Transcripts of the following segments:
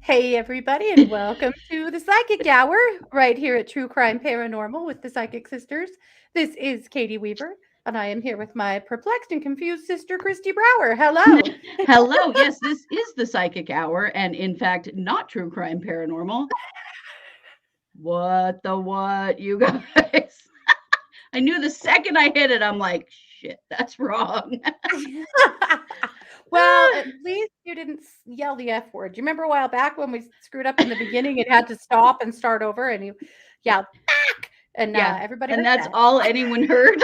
Hey, everybody, and welcome to the Psychic Hour right here at True Crime Paranormal with the Psychic Sisters. This is Katie Weaver, and I am here with my perplexed and confused sister, Kristi Brower. Hello. Hello. Yes, this is the Psychic Hour, and in fact, not true crime paranormal. What the what, you guys? I knew the second I hit it, I'm like, shit, that's wrong. Well, at least you didn't yell the F word. Do you remember a while back when we screwed up in the beginning and had to stop and start over and you yelled back and Yeah, everybody and heard that's that? all anyone heard.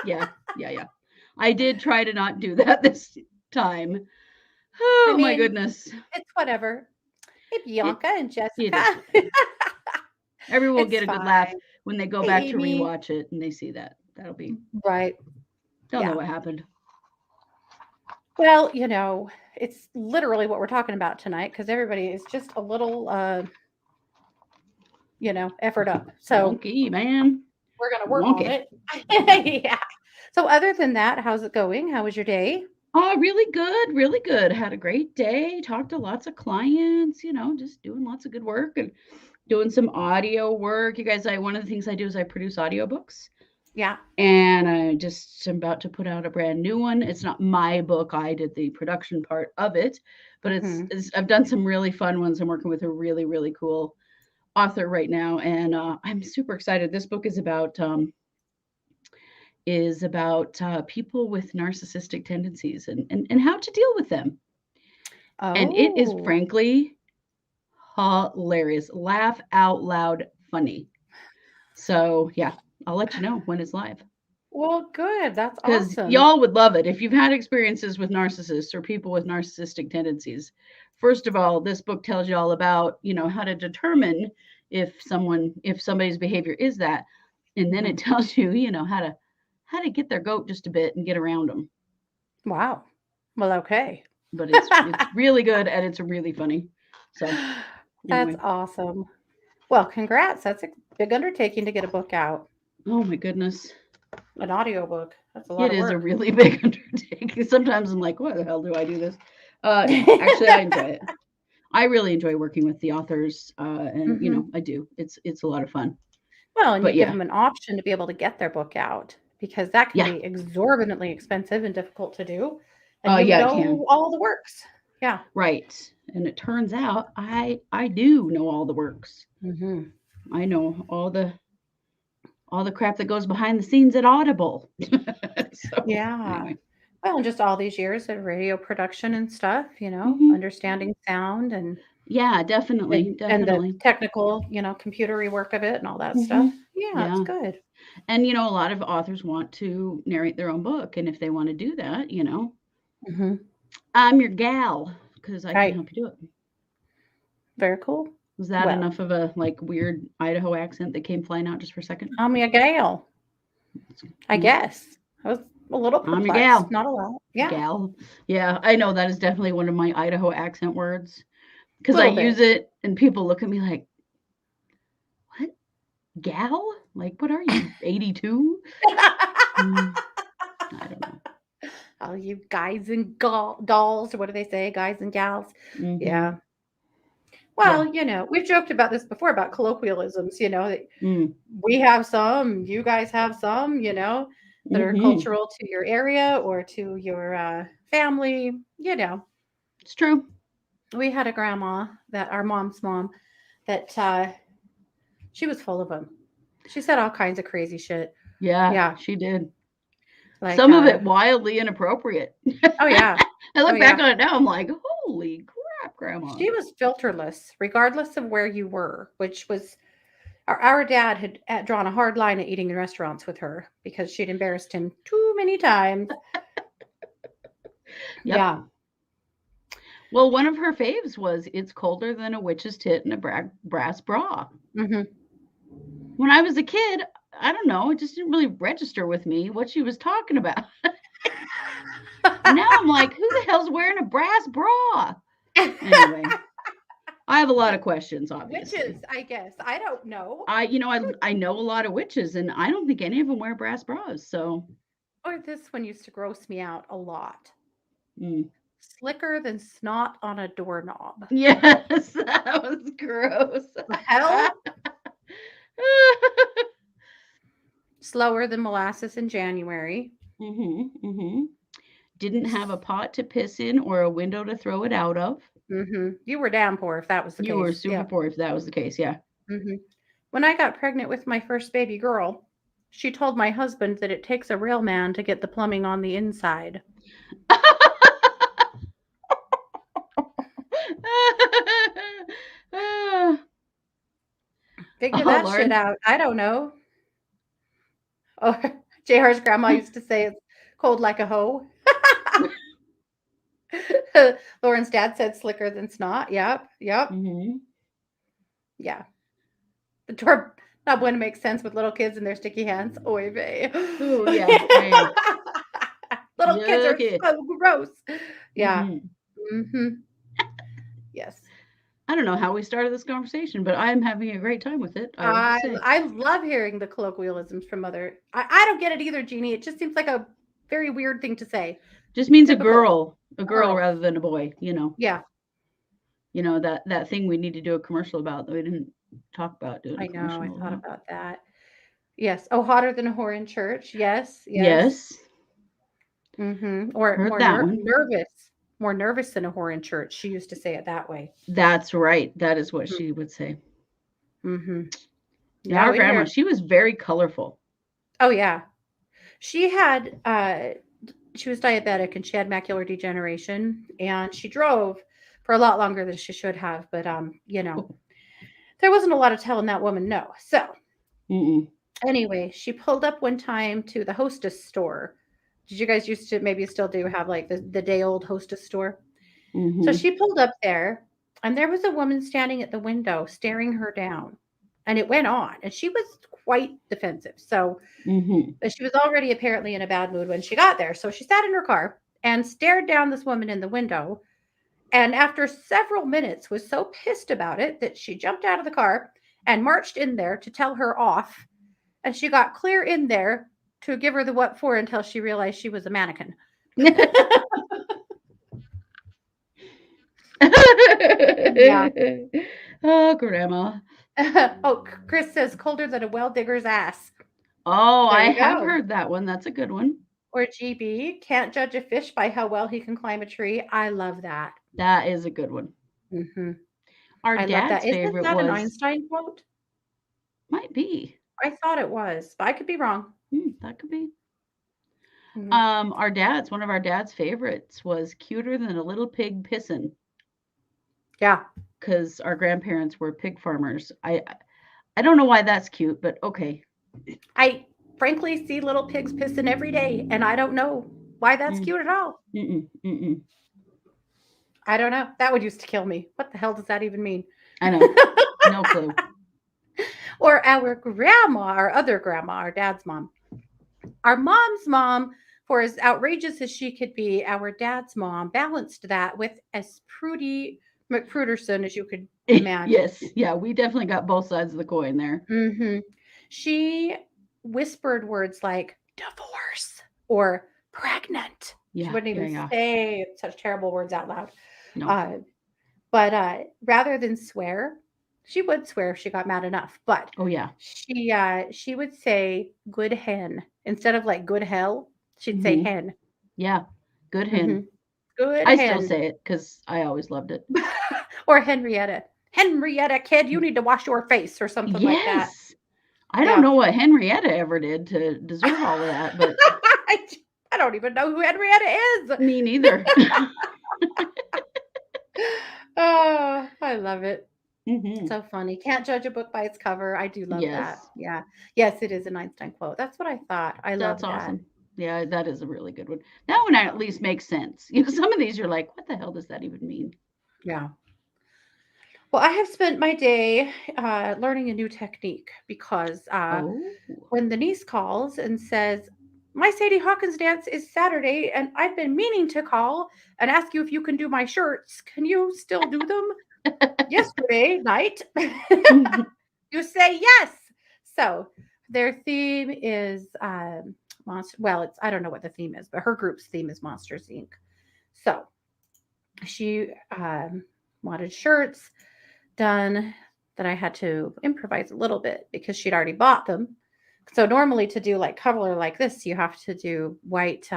Yeah. I did try to not do that this time. I Oh my mean, goodness. it's whatever. Hey, It Bianca and it is Jessica. whatever. Everyone will It's get a good laugh fine. when they go Hey, back to Amy. rewatch it and they see that. That'll be Right. they'll know Yeah. what happened. Well, it's literally what we're talking about tonight because everybody is just a little, effort up. So Wonky, man. we're going to work on Wonky. it. Yeah. So, other than that, how's it going? How was your day? Oh, really good, really good. Had a great day. Talked to lots of clients, just doing lots of good work and doing some audio work. You guys, I one of the things I do is I produce audiobooks. Yeah. And I just am about to put out a brand new one. It's not my book. I did the production part of it, but Hmm. I've done some really fun ones. I'm working with a really, really cool author right now, and I'm super excited. This book is about people with narcissistic tendencies and how to deal with them. And it is Oh, frankly hilarious. Laugh out loud funny. So, yeah, I'll let you know when it's live well, good. That's because awesome. y'all would love it. If you've had experiences with narcissists or people with narcissistic tendencies, first of all, this book tells you all about, how to determine if somebody's behavior is that. And then Hmm. it tells you, how to get their goat just a bit and get around them. Wow. Well, okay. But it's really good and it's really funny. So That's anyway, awesome. Well, congrats. That's a big undertaking to get a book out, oh my goodness, an audiobook. That's a lot it of is a work. really big undertaking. Sometimes I'm like, why the hell do I do this? No, actually, I enjoy it. I really enjoy working with the authors, and Hmm. I do. It's a lot of fun. Well, and you But give yeah, them an option to be able to get their book out because that can yeah, be exorbitantly expensive and difficult to do, and you yeah, it can. know all the works. Yeah. Right, and it turns out I do know all the works. Hmm. I know all the crap that goes behind the scenes at Audible. So Yeah. anyway, Well, and just all these years of radio production and stuff, hmm understanding sound and yeah, definitely, and the definitely. technical, computery work of it and all that stuff. Hmm Yeah, it's Yeah, good. and a lot of authors want to narrate their own book, and if they want to do that, Hmm. I'm your gal because I can Right. help you do it. Very cool. Was that Well, enough of a like weird Idaho accent that came flying out just for a second? I'm a gal, I Mm, guess. I was a little I'm your perplexed, gal, not a lot. Yeah, gal. Yeah, I know that is definitely one of my Idaho accent words a because I little use bit. it and people look at me like, "What, gal? Like, what are you, 82?" Mm, I don't know. All you guys and dolls, or what do they say? Guys and gals. Hmm Yeah. Yeah. Well, we've joked about this before about colloquialisms, that Mm. we have some, you guys have some, that are hmm cultural to your area or to your family. It's true. We had a grandma that our mom's mom that she was full of them. She said all kinds of crazy shit. Yeah, Yeah. she did. Like, Some of it wildly inappropriate. oh, yeah. I Oh, look back yeah. on it now, I'm like, holy crap, grandma. She was filterless, regardless of where you were, which was our dad had drawn a hard line at eating in restaurants with her because she'd embarrassed him too many times. Yep. Yeah. Well, one of her faves was "It's colder than a witch's tit in a brass bra." Hmm. When I was a kid, I don't know, it just didn't really register with me what she was talking about. And now I'm like, who the hell's wearing a brass bra? Anyway, I have a lot of questions, Witches, obviously. I guess. I don't know. I know a lot of witches, and I don't think any of them wear brass bras. So, Or this one used to gross me out a lot. mm. Slicker than snot on a doorknob. Yes, that was gross. The hell? Slower than molasses in January. Didn't have a pot to piss in or a window to throw it out of. You were damn poor if that was the You were case. super Yeah. poor if that was the case, yeah. When I got pregnant with my first baby girl, she told my husband that it takes a real man to get the plumbing on the inside. Figure Oh, that shit Lord. out. I don't know. Oh, JR's grandma used to say it's cold like a hoe. Lauren's dad said slicker than snot. Yep. Yeah. The door not going to make sense with little kids and their sticky hands. Oy vey. Oh, yeah. Little kids are Yucky. so gross. Yeah. Yes. I don't know how we started this conversation, but I'm having a great time with it, I will just say. I love hearing the colloquialisms from other. I don't get it either, Jeannie. It just seems like a very weird thing to say. Just means Typical a girl rather than a boy, you know. Yeah. You know, that thing we need to do a commercial about that we didn't talk about doing a I know. I commercial thought about. about that. Yes. Oh, hotter than a whore in church. Yes. Yes. Or Heard more that one. nervous. More nervous than a whore in church. She used to say it that way. That's right. That is what she would say. Yeah, Our grandma, she was very colorful. Oh, yeah. She had, she was diabetic and she had macular degeneration and she drove for a lot longer than she should have. But, you know, there wasn't a lot of telling that woman no. So anyway, she pulled up one time to the Hostess store. Did you guys used to maybe still do have like the day old Hostess store? So she pulled up there and there was a woman standing at the window staring her down. And it went on and she was quite defensive. So but she was already apparently in a bad mood when she got there. So she sat in her car and stared down this woman in the window. And after several minutes was so pissed about it that she jumped out of the car and marched in there to tell her off. And she got clear in there to give her the what for until she realized she was a mannequin. Yeah. Oh, grandma. Oh, Chris says colder than a well digger's ass. Oh, I have heard that one. That's a good one. Or GB, can't judge a fish by how well he can climb a tree. I love that. That is a good one. Our dad's favorite was... was... an Einstein quote? Might be. I thought it was, but I could be wrong. That could be. One of our dad's favorites was cuter than a little pig pissin'. Yeah. Because our grandparents were pig farmers. I don't know why that's cute, but okay. I frankly see little pigs pissing every day, and I don't know why that's cute at all. I don't know. That would used to kill me. What the hell does that even mean? I know. No clue. Or our grandma, our other grandma, our dad's mom. Our mom's mom, for as outrageous as she could be, our dad's mom balanced that with as prudy McPruderson as you could imagine. Yes. Yeah, we definitely got both sides of the coin there. She whispered words like divorce or pregnant. She wouldn't even say such terrible words out loud. No. But rather than swear, she would swear if she got mad enough. But she would say good hen instead of like good hell. She'd say hen. Yeah, good hen. Good I hen. still say it because I always loved it. Or Henrietta. Henrietta, kid, you need to wash your face or something like that. I don't know what Henrietta ever did to deserve all of that, but I don't even know who Henrietta is. Me neither. Oh, I love it. So funny. Can't judge a book by its cover. I do love that. Yeah. Yes, it is an Einstein quote. That's what I thought. I love that. That's awesome. Yeah, that is a really good one. That one at least makes sense. You know, some of these you're like, what the hell does that even mean? Yeah. Well, I have spent my day learning a new technique because when the niece calls and says, my Sadie Hawkins dance is Saturday, and I've been meaning to call and ask you if you can do my shirts. Can you still do them? Yesterday night. You say yes. So their theme is monster. Well, I don't know what the theme is, but her group's theme is Monsters Inc. So She wanted shirts done that I had to improvise a little bit because she'd already bought them. So normally to do like color like this, you have to do white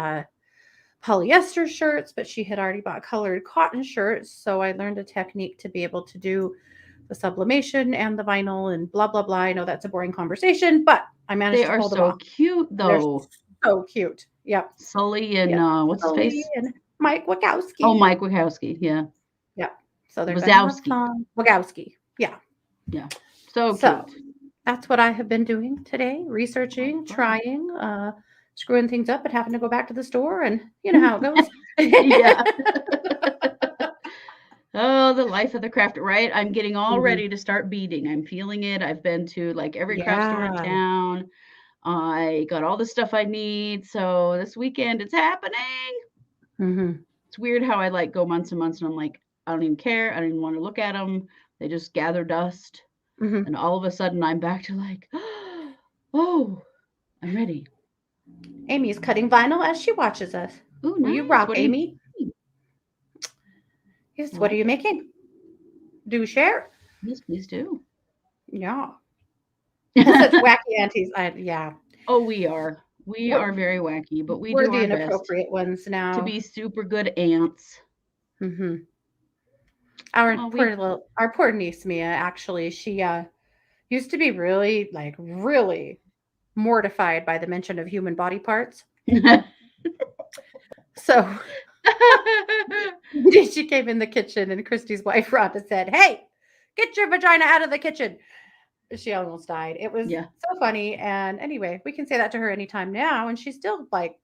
polyester shirts, but she had already bought colored cotton shirts. So I learned a technique to be able to do the sublimation and the vinyl and blah, blah, blah. I know that's a boring conversation, but I They managed to are pull them so off. cute, And they're though. so cute. Yep. Sully and Yep. what's his Sully face? and Mike Oh, Wachowski. Mike Wachowski. Yeah. Yep. So they're going to have Wazowski. fun. Wachowski. Yeah. Yeah. So So cute. that's what I have been doing today, Oh, researching, fun. trying, screwing things up and having to go back to the store, and you know how it goes. Yeah. Oh, the life of the craft, right? I'm getting all Mhm. ready to start beading. I'm feeling it. I've been to like every craft store in Yeah. town. I got all the stuff I need. So this weekend it's happening. Mhm. It's weird how I like go months and months and I'm like, I don't even care. I don't even want to look at them. They just gather dust. Mhm. And all of a sudden I'm back to like, oh, I'm ready. Amy is cutting vinyl as she watches us. Oh, Will you nice. rock, What are you Amy? doing? Yes. I What are like you it. making? Do share. Yes, please do. Yeah. Such wacky aunties. Yeah. Oh, we are. We We're are very wacky, but we we're do the our best inappropriate ones to now. be super good aunts. Mhm. Well, we Our poor niece Mia. Actually, she used to be really really mortified by the mention of human body parts. So she came in the kitchen, and Kristi's wife Rhonda said, "Hey, get your vagina out of the kitchen." She almost died. It was yeah, so funny. And anyway, we can say that to her anytime now, and she still like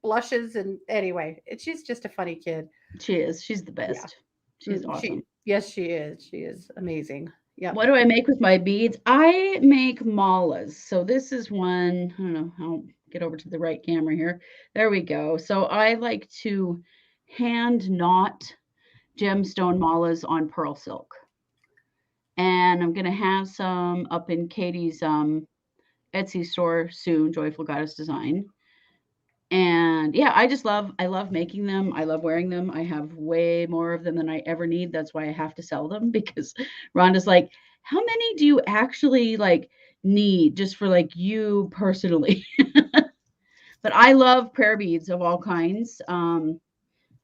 blushes. And anyway, she's just a funny kid. she is. She's the Yeah. best. She's awesome. She yes, she is. She is amazing. Yep. What do I make with my beads? I make malas. So this is one, I don't know, I'll get over to the right camera here. There we go. So I like to hand knot gemstone malas on pearl silk. And I'm going to have some up in Katie's Etsy store soon, Joyful Goddess Design. And yeah, I love making them. I love wearing them. I have way more of them than I ever need. That's why I have to sell them because Rhonda's like, "How many do you actually like need just for like you personally?" But I love prayer beads of all kinds.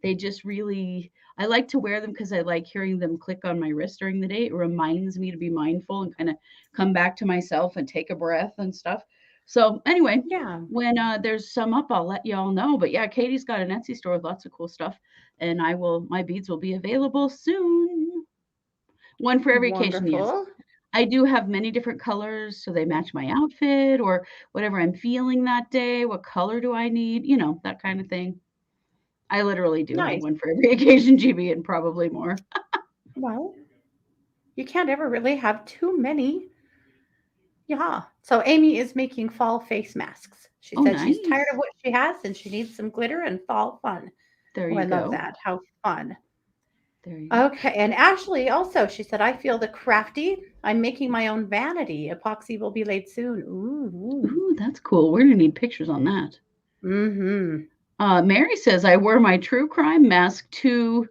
They just really I like to wear them because I like hearing them click on my wrist during the day. It reminds me to be mindful and kind of come back to myself and take a breath and stuff. So anyway, Yeah. when there's some up, I'll let y'all know. But yeah, Katie's got an Etsy store with lots of cool stuff, and my beads will be available soon. One for every occasion, yes. Wonderful. I do have many different colors so they match my outfit or whatever I'm feeling that day. What color do I need? You know, that kind of thing. I literally do have Nice. one for every occasion, GB, and probably more. Well, you can't ever really have too many. Yeah. So Amy is making fall face masks. She Oh, said she's tired of nice. what she has and she needs some glitter and fall fun. There Oh, I you love go. that. How fun. There you go. Okay. And Ashley also, she said, I feel the crafty. I'm making my own vanity. Epoxy will be laid soon. Ooh. Ooh, that's cool. We're gonna need pictures on that. Mm-hmm. Mary says I wore my true crime mask to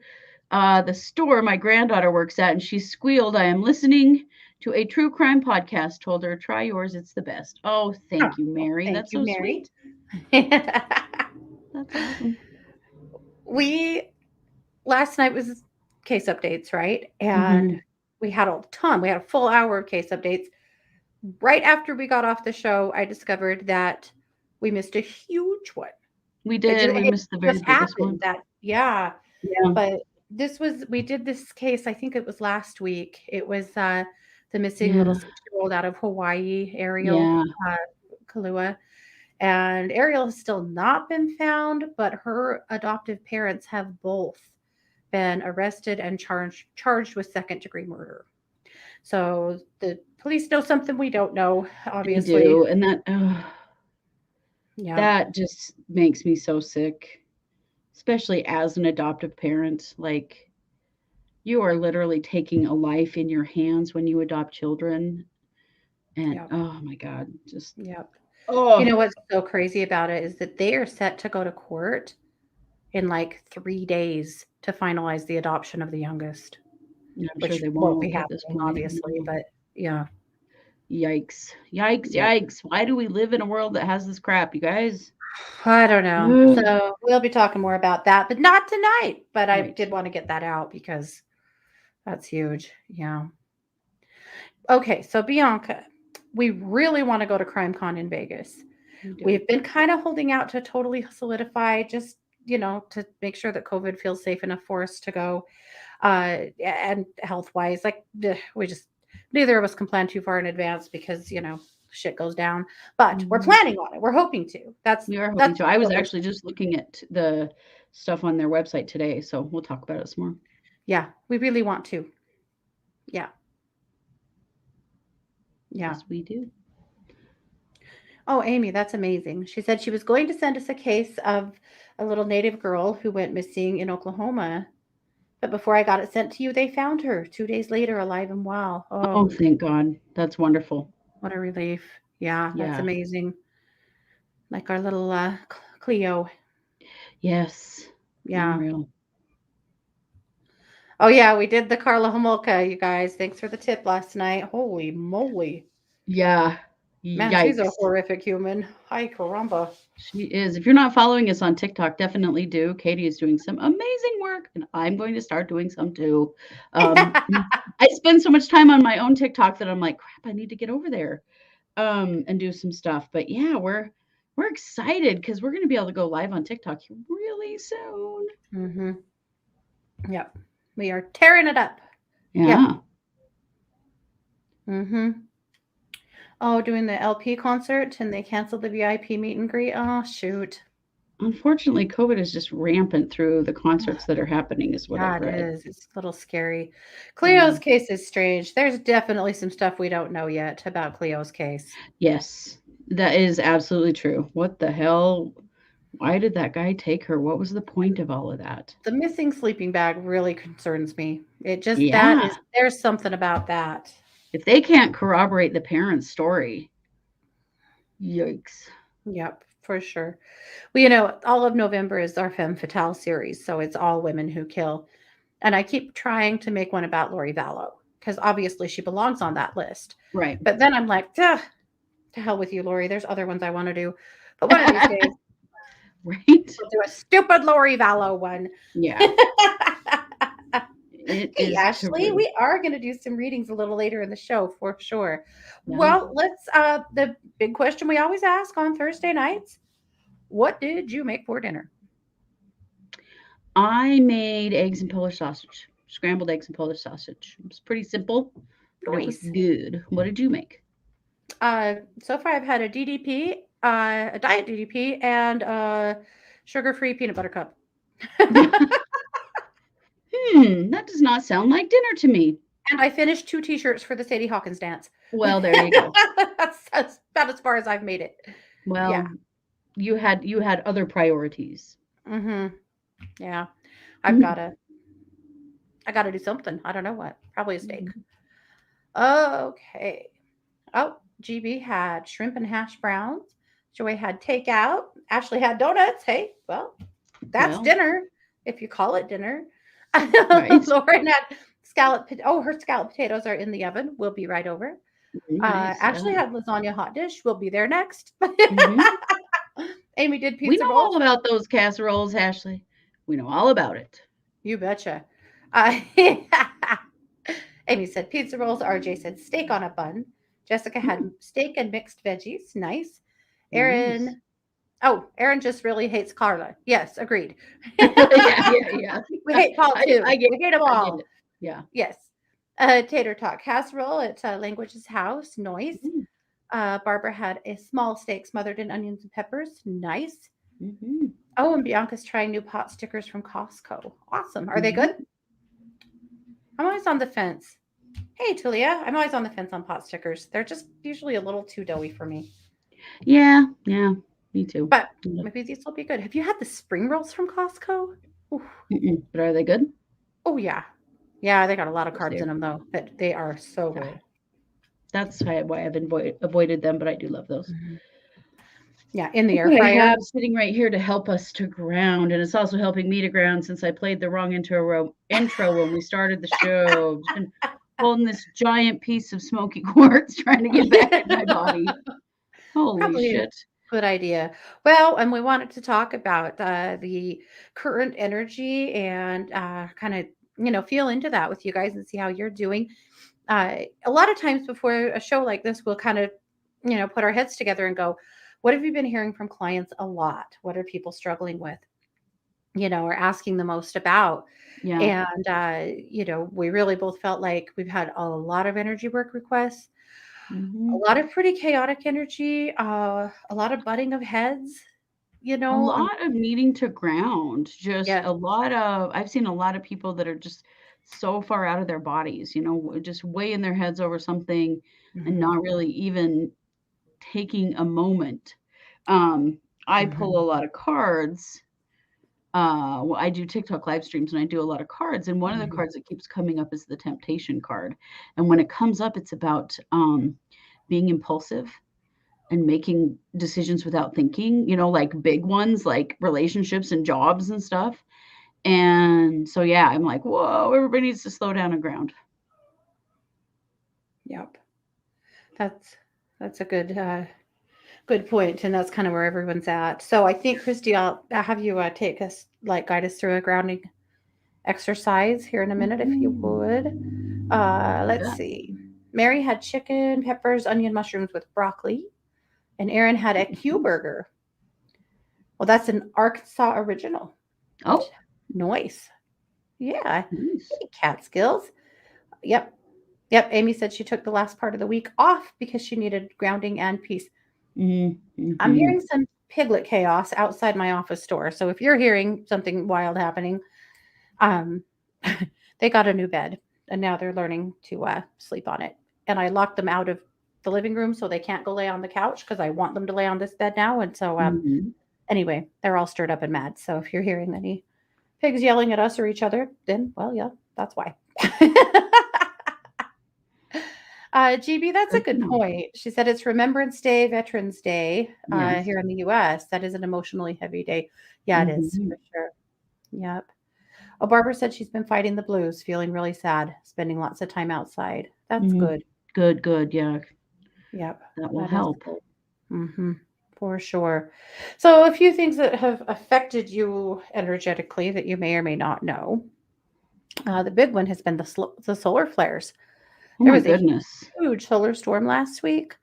the store my granddaughter works at, and she squealed, "I am listening to a true crime podcast." Told her, "Try yours; it's the best." Oh, Oh, thank you, well, Mary. thank That's you, so Mary. sweet. That's awesome. We last night was case updates, right? And Hmm. we had a ton. We had a full hour of case updates. Right after we got off the show, I discovered that we missed a huge one. We did. We It missed the very just biggest happened one. that yeah, Yeah. but we did this case, I think it was last week. It was the missing little Yeah. 6-year-old out of Hawaii, Ariel Yeah. uh, Kahlua. And Ariel has still not been found, but her adoptive parents have both been arrested and charged with second-degree murder. So the police know something we don't know, They obviously. do, and Yeah. that just makes me so sick, especially as an adoptive parent. Like, you are literally taking a life in your hands when you adopt children, and, Yep. oh my god, just Yep. You oh, know what's so crazy about it is that they are set to go to court in like 3 days. to finalize the adoption of the youngest, And I'm sure which they won't be won't at this happening, point. obviously, No. but yeah. Yikes. Yikes. Yep. Yikes. Why do we live in a world that has this crap, you guys? I don't know. So we'll be talking more about that, but not tonight. But I Right. did want to get that out because that's huge. Yeah. Okay, so Bianca, we really want to go to CrimeCon in Vegas. We do. We've been kind of holding out to totally solidify, just to make sure that COVID feels safe enough for us to go, and health wise, like we just neither of us can plan too far in advance because shit goes down. But we're Mhm. planning on it. We're hoping to. We are hoping That's to. I was what we're. actually just looking at the stuff on their website today, so we'll talk about it some more. Yeah, we really want to. Yeah. Yeah. Yes, we do. Oh, Amy, that's amazing. She said she was going to send us a case of a little native girl who went missing in Oklahoma. But before I got it sent to you, they found her 2 days later, alive and well. Oh, Oh, thank God. That's wonderful. what a relief. Yeah, that's Yeah. amazing. Like our little Cleo. Yes. Yeah. Unreal. Oh, yeah, we did the Carla Homolka, you guys. Thanks for the tip last night. Holy moly. Yeah. Man, she's a Yikes. horrific human. Hi, caramba. She is. If you're not following us on TikTok, definitely do. Katie is doing some amazing work, and I'm going to start doing some too. I spend so much time on my own TikTok that I'm like, crap, I need to get over there and do some stuff. But yeah, we're excited because we're going to be able to go live on TikTok really soon. Mm-hmm. Yep. We are tearing it up. Yeah. Mm-hmm. Oh, doing the LP concert and they canceled the VIP meet and greet. Oh, shoot. Unfortunately, COVID is just rampant through the concerts that are happening, is what Yeah, I've it read. is. It's a little scary. Yeah. Cleo's case is strange. There's definitely some stuff we don't know yet about Cleo's case. Yes, that is absolutely true. What the hell? Why did that guy take her? What was the point of all of that? The missing sleeping bag really concerns me. It just Yeah. there's something about that. If they can't corroborate the parents' story, yikes. Yep, for sure. Well, all of November is our Femme Fatale series, so it's all women who kill. And I keep trying to make one about Lori Vallow because obviously she belongs on that list. Right. But then I'm like, to hell with you, Lori. There's other ones I want to do. But one of these days, Right? we'll do a stupid Lori Vallow one. Yeah. It Hey, is Ashley, true. we are going to do some readings a little later in the show for sure. Yeah. Well, let's, the big question we always ask on Thursday nights, what did you make for dinner? I made eggs and Polish sausage, scrambled eggs and Polish sausage. It was pretty simple, but it was Nice. good. What did you make? So far I've had a DDP, a diet DDP, and a sugar-free peanut butter cup. That does not sound like dinner to me. And I finished 2 t-shirts for the Sadie Hawkins dance. Well, there you go. That's about as far as I've made it. Well, Yeah. you had other priorities. Mm-hmm. Yeah. I gotta do something. I don't know what. Probably a steak. Okay. Oh, GB had shrimp and hash browns. Joy had takeout. Ashley had donuts. Hey, well, that's dinner, if you call it dinner. Right. Lauren had her scallop potatoes are in the oven. We'll be right over. Nice. Ashley had lasagna hot dish. We'll be there next. Mhm. Amy did pizza We know rolls. all about those casseroles, Ashley. We know all about it. You betcha. Amy said pizza rolls. RJ said steak on a bun. Jessica had steak and mixed veggies. Nice. Aaron. Nice. Oh, Aaron just really hates Carla. Yes, agreed. Yeah. We hate Paul too. I get We hate them all. it. Yeah. Yes. Tater tot casserole at Language's house. Nice. Barbara had a small steak smothered in onions and peppers. Nice. Mm-hmm. Oh, and Bianca's trying new pot stickers from Costco. Awesome. Are they good? I'm always on the fence. Hey, Tulia. I'm always on the fence on pot stickers. They're just usually a little too doughy for me. Yeah. Me too. But maybe these will be good. Have you had the spring rolls from Costco? But are they good? Oh, yeah. Yeah, they got a lot of carbs in them, though. But they are so good. That's why I've avoided them, but I do love those. Yeah, in the Look air what I fryer. have sitting right here to help us to ground, and it's also helping me to ground since I played the wrong intro when we started the show. Just been holding this giant piece of smoky quartz trying to get back in my body. Holy Probably a shit. good idea. Well, and we wanted to talk about the current energy and kind of, feel into that with you guys and see how you're doing. A lot of times before a show like this, we'll kind of, put our heads together and go, what have you been hearing from clients a lot? What are people struggling with, or asking the most about? Yeah. And, we really both felt like we've had a lot of energy work requests, a Mhm. lot of pretty chaotic energy, a lot of butting of heads, A and lot of needing to ground, just yes. a lot of I've seen a lot of people that are just so far out of their bodies, just way in their heads over something and Mhm, not really even taking a moment. Um, I pull mhm, a lot of cards. Well, I do TikTok live streams and I do a lot of cards, and one of the mhm, cards that keeps coming up is the temptation card. And when it comes up, it's about being impulsive and making decisions without thinking, like big ones like relationships and jobs and stuff. And so, yeah, I'm like, whoa, everybody needs to slow down and ground. yep. That's that's a good point, and that's kind of where everyone's at. So I think, Christy, I'll have you guide us through a grounding exercise here in a minute, if you would. Mhm. You Let's bet. see. Mary had chicken, peppers, onion, mushrooms with broccoli, and Aaron had a Q Nice. burger. Well, that's an Arkansas original. Oh, Nice. Yeah. nice. Hey, cat skills. Yep. Yep. Amy said she took the last part of the week off because she needed grounding and peace. I'm Mhm. hearing some piglet chaos outside my office door. So if you're hearing something wild happening, um, they got a new bed and now they're learning to sleep on it. And I locked them out of the living room so they can't go lay on the couch because I want them to lay on this bed now. And so, Mhm. anyway, they're all stirred up and mad. So if you're hearing any pigs yelling at us or each other, then, well, yeah, that's why. GB, that's a Good to good know. point. She said it's Remembrance Day, Veterans Day Yes. here in the US. That is an emotionally heavy day. Yeah, it is Mhm. for sure. Yep. Oh, Barbara said she's been fighting the blues, feeling really sad, spending lots of time outside. That's Mhm. good. Good, good, yeah, Yep. that will That is help. good. Mm-hmm. For sure. So, a few things that have affected you energetically that you may or may not know. The big one has been the solar flares. Oh There my was a goodness. huge solar storm last week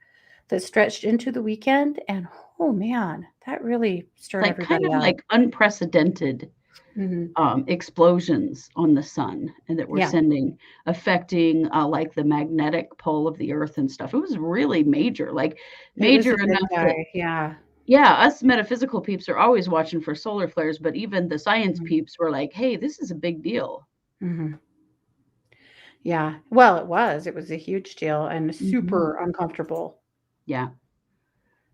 that stretched into the weekend, and oh man, that really stirred Like, kind everybody of up. like unprecedented, Mhm. explosions on the sun and that we're Yeah, sending affecting, like, the magnetic pole of the Earth and stuff. It was really major, like, it was major a big enough that guy. Yeah. yeah, us metaphysical peeps are always watching for solar flares, but even the science Mhm. peeps were like, "Hey, this is a big deal." Mhm. Yeah. Well, it was. It was a huge deal and Mhm. super uncomfortable. Yeah.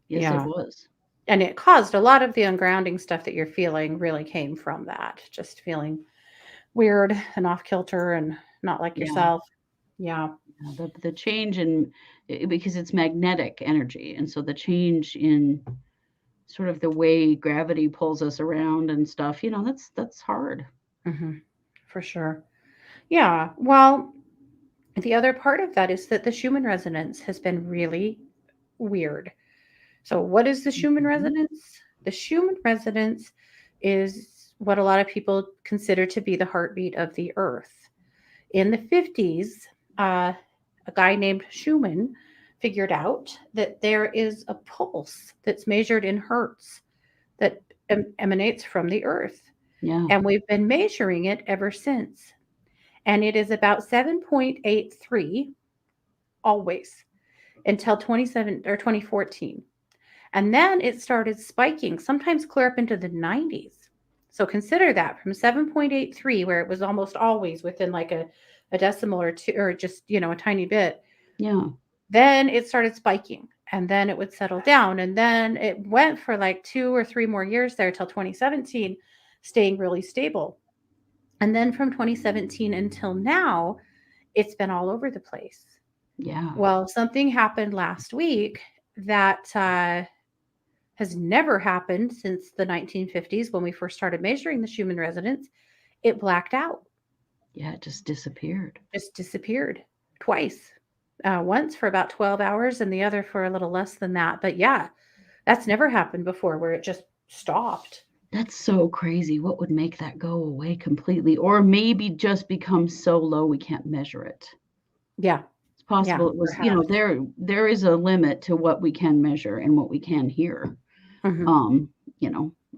Yes, it Yeah. was. And it caused a lot of the ungrounding stuff that you're feeling really came from that. Just feeling weird and off kilter and not like Yeah. yourself. Yeah. Yeah, the change in because it's magnetic energy, and so the change in sort of the way gravity pulls us around and stuff, that's hard. Hmm. For sure. Yeah. Well, the other part of that is that the Schumann resonance has been really weird. So, what is the Schumann Mhm. resonance? The Schumann resonance is what a lot of people consider to be the heartbeat of the earth. In the 50s, a guy named Schumann figured out that there is a pulse that's measured in hertz that emanates from the earth. Yeah. And we've been measuring it ever since. And it is about 7.83 always until 27 or 2014. And then it started spiking, sometimes clear up into the 90s. So consider that from 7.83, where it was almost always within like a decimal or two, or just, a tiny bit. Yeah. Then it started spiking and then it would settle down. And then it went for like 2 or 3 more years there till 2017, staying really stable. And then from 2017 until now, it's been all over the place. Yeah. Well, something happened last week that has never happened since the 1950s when we first started measuring the Schumann resonance. It blacked out, Yeah, it just disappeared. just disappeared twice. Once for about 12 hours and the other for a little less than that. But yeah, that's never happened before where it just stopped. That's so crazy. What would make that go away completely? Or maybe just become so low we can't measure it. Yeah. It's possible Yeah. it was, Perhaps. there is a limit to what we can measure and what we can hear. Hmm. Um,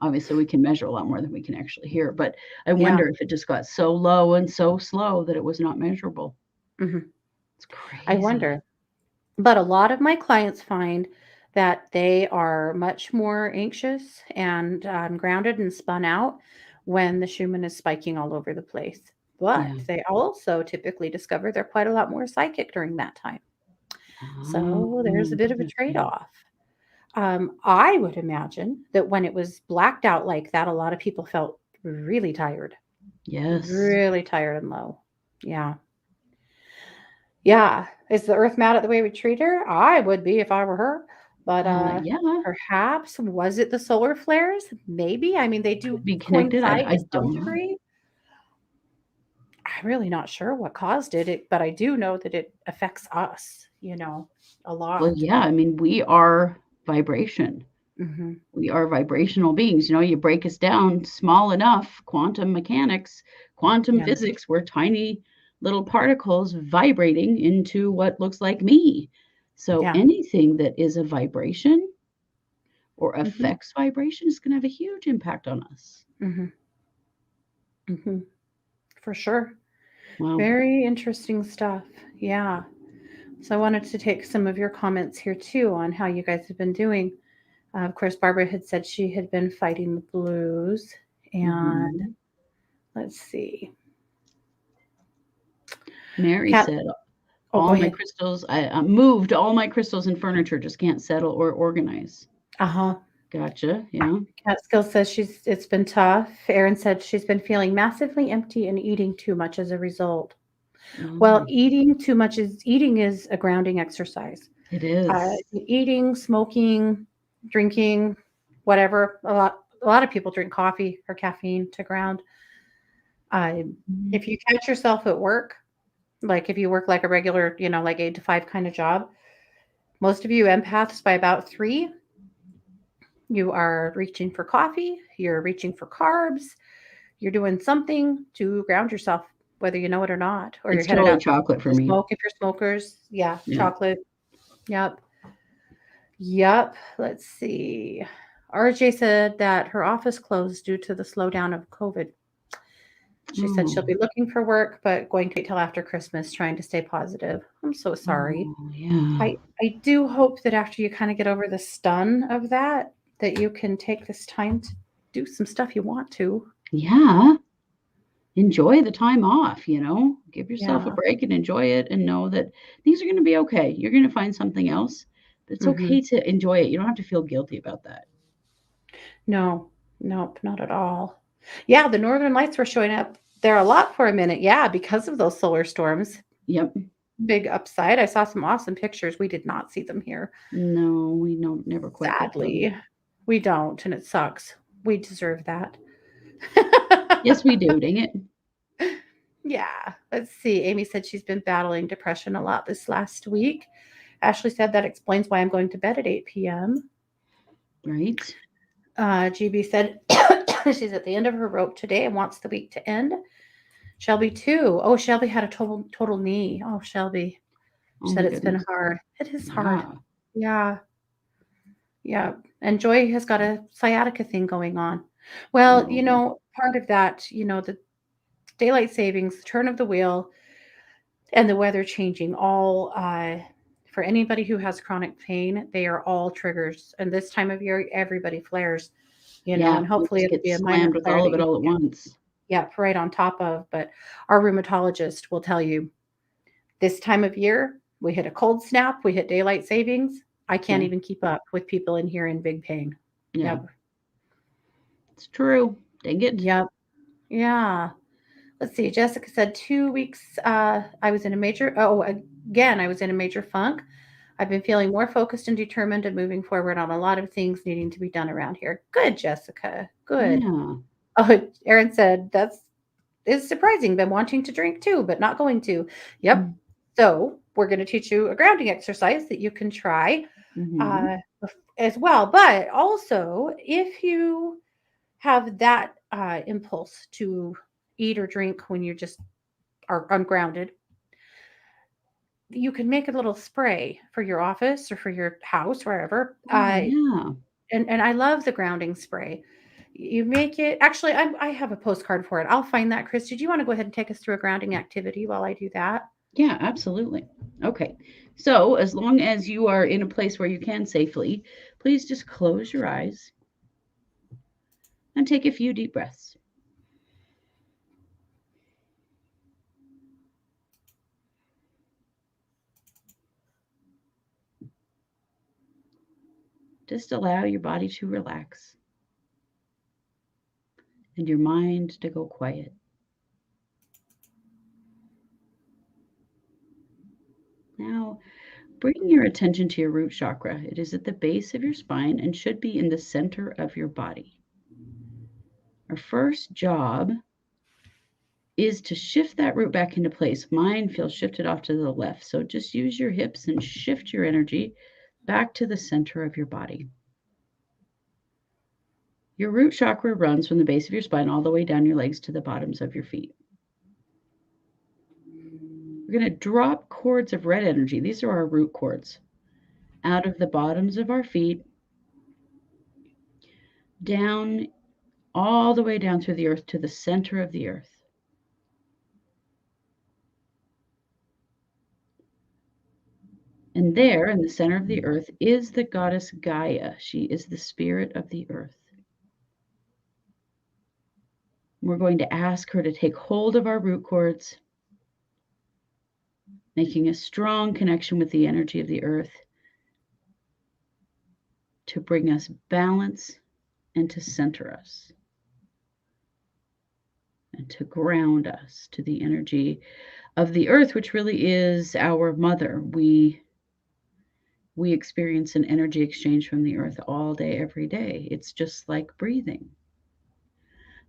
obviously we can measure a lot more than we can actually hear, but I Yeah. wonder if it just got so low and so slow that it was not measurable. Hmm. It's I crazy. wonder. But a lot of my clients find that they are much more anxious and grounded and spun out when the Schumann is spiking all over the place. But Yeah. they also typically discover they're quite a lot more psychic during that time. So there's a Oh, bit of a trade okay. off. I would imagine that when it was blacked out like that, a lot of people felt Yes. really tired and low. Yeah. Yeah. Is the earth mad at the way we treat her? I would be if I were her. But Yeah, perhaps was it the solar flares? Maybe. I mean, they do could be connected. coincide I to some don't know. degree. I'm really not sure what caused it, but I do know that it affects us, a Well, lot. yeah, I mean, we are vibration. Hmm. We are vibrational beings. You break us down small enough, quantum mechanics, quantum Yeah. physics, we're tiny little particles vibrating into what looks like me. So Yeah. anything that is a vibration or Hmm. affects vibration is going to have a huge impact on us. Hmm. Hmm. For sure. Wow. Very interesting stuff. Yeah. So I wanted to take some of your comments here too on how you guys have been doing. Of course, Barbara had said she had been fighting the blues. And Mhm. let's see. Mary Cat. said, Oh, go all my ahead. crystals, I moved all my crystals and furniture, just can't settle or organize. Uh-huh. Gotcha. Yeah. Catskill says it's been tough. Erin said she's been feeling massively empty and eating too much as a result. Well, Oh, eating is a grounding exercise. it is. Eating, smoking, drinking, whatever. A lot of people drink coffee or caffeine to ground. Uh, Mhm. if you catch yourself at work, like if you work like a regular, like 8 to 5 kind of job, most of you empaths by about 3, you are reaching for coffee, you're reaching for carbs, you're doing something to ground yourself, whether you know it or not, or you're It's headed totally out chocolate for to me. smoke if you're smokers. Yeah, Yeah. chocolate. Yep. Yep. Let's see. RJ said that her office closed due to the slowdown of COVID. She said she'll Oh, be looking for work, but going to wait till after Christmas, trying to stay positive. I'm so sorry. oh, yeah. I do hope that after you kind of get over the stun of that you can take this time to do some stuff you want to. Yeah. Enjoy the time off. Give yourself a Yeah. break and enjoy it and know that things are going to be okay. You're going to find something else. But it's Hmm. okay to enjoy it. You don't have to feel guilty about that. No, nope, not at all. Yeah, the northern lights were showing up there a lot for a minute. Yeah, because of those solar storms. Yep. Big upside. I saw some awesome pictures. We did not see them here. No, we don't never quite get them. Sadly, we don't, and it sucks. We deserve that. Yes, we do. Dang it. Yeah. Let's see. Amy said she's been battling depression a lot this last week. Ashley said that explains why I'm going to bed at 8 p.m. Right? GB said she's at the end of her rope today and wants the week to end. Shelby too. Oh, Shelby had a total knee. Oh, Shelby. Oh She said my it's been goodness. hard. It is hard. Yeah. Yeah. Yeah. And Joy has got a sciatica thing going on. Well, Oh, part of that, the daylight savings, the turn of the wheel, and the weather changing all for anybody who has chronic pain, they are all triggers. And this time of year, everybody flares, yeah. and We hopefully just it'll get be a minor slammed with flare all that of it you all at can once. yeah, right on top of. But our rheumatologist will tell you this time of year, we hit a cold snap, we hit daylight savings. I can't Yeah. even keep up with people in here in big pain. Yeah. Yep. It's true. Dang it. Yep. Yeah. Let's see. Jessica said 2 weeks. I was in a major. Oh, again, I was in a major funk. I've been feeling more focused and determined and moving forward on a lot of things needing to be done around here. Good, Jessica. Good. Yeah. Oh, Erin said that's is surprising. Been wanting to drink too, but not going to. Yep. So we're going to teach you a grounding exercise that you can try Mm-hmm. uh, as well. But also, if you have that impulse to eat or drink when you just are ungrounded, you can make a little spray for your office or for your house, wherever. Oh, yeah. And I love the grounding spray. You make it. Actually, I have a postcard for it. I'll find that. Chris, did you want to go ahead and take us through a grounding activity while I do that? Yeah, absolutely. Okay. So, as long as you are in a place where you can safely, please just close your eyes and take a few deep breaths. Just allow your body to relax and your mind to go quiet. Now, bring your attention to your root chakra. It is at the base of your spine and should be in the center of your body. Our first job is to shift that root back into place. Mine feels shifted off to the left. So just use your hips and shift your energy back to the center of your body. Your root chakra runs from the base of your spine all the way down your legs to the bottoms of your feet. We're going to drop cords of red energy. These are our root cords out of the bottoms of our feet down all the way down through the earth to the center of the earth. And there in the center of the earth is the goddess Gaia. She is the spirit of the earth. We're going to ask her to take hold of our root cords, making a strong connection with the energy of the earth to bring us balance and to center us and to ground us to the energy of the earth, which really is our mother. We experience an energy exchange from the earth all day, every day. It's just like breathing.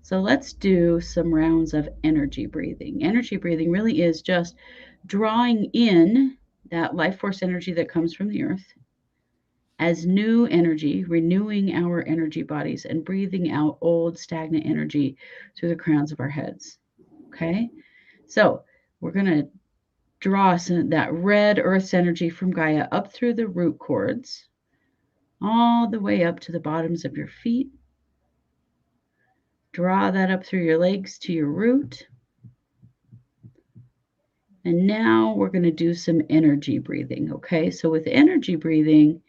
So let's do some rounds of energy breathing. Energy breathing really is just drawing in that life force energy that comes from the earth as new energy, renewing our energy bodies and breathing out old stagnant energy through the crowns of our heads. Okay? So we're going to draw that red earth's energy from Gaia up through the root cords, all the way up to the bottoms of your feet. Draw that up through your legs to your root. And now we're going to do some energy breathing, okay? So with energy breathing,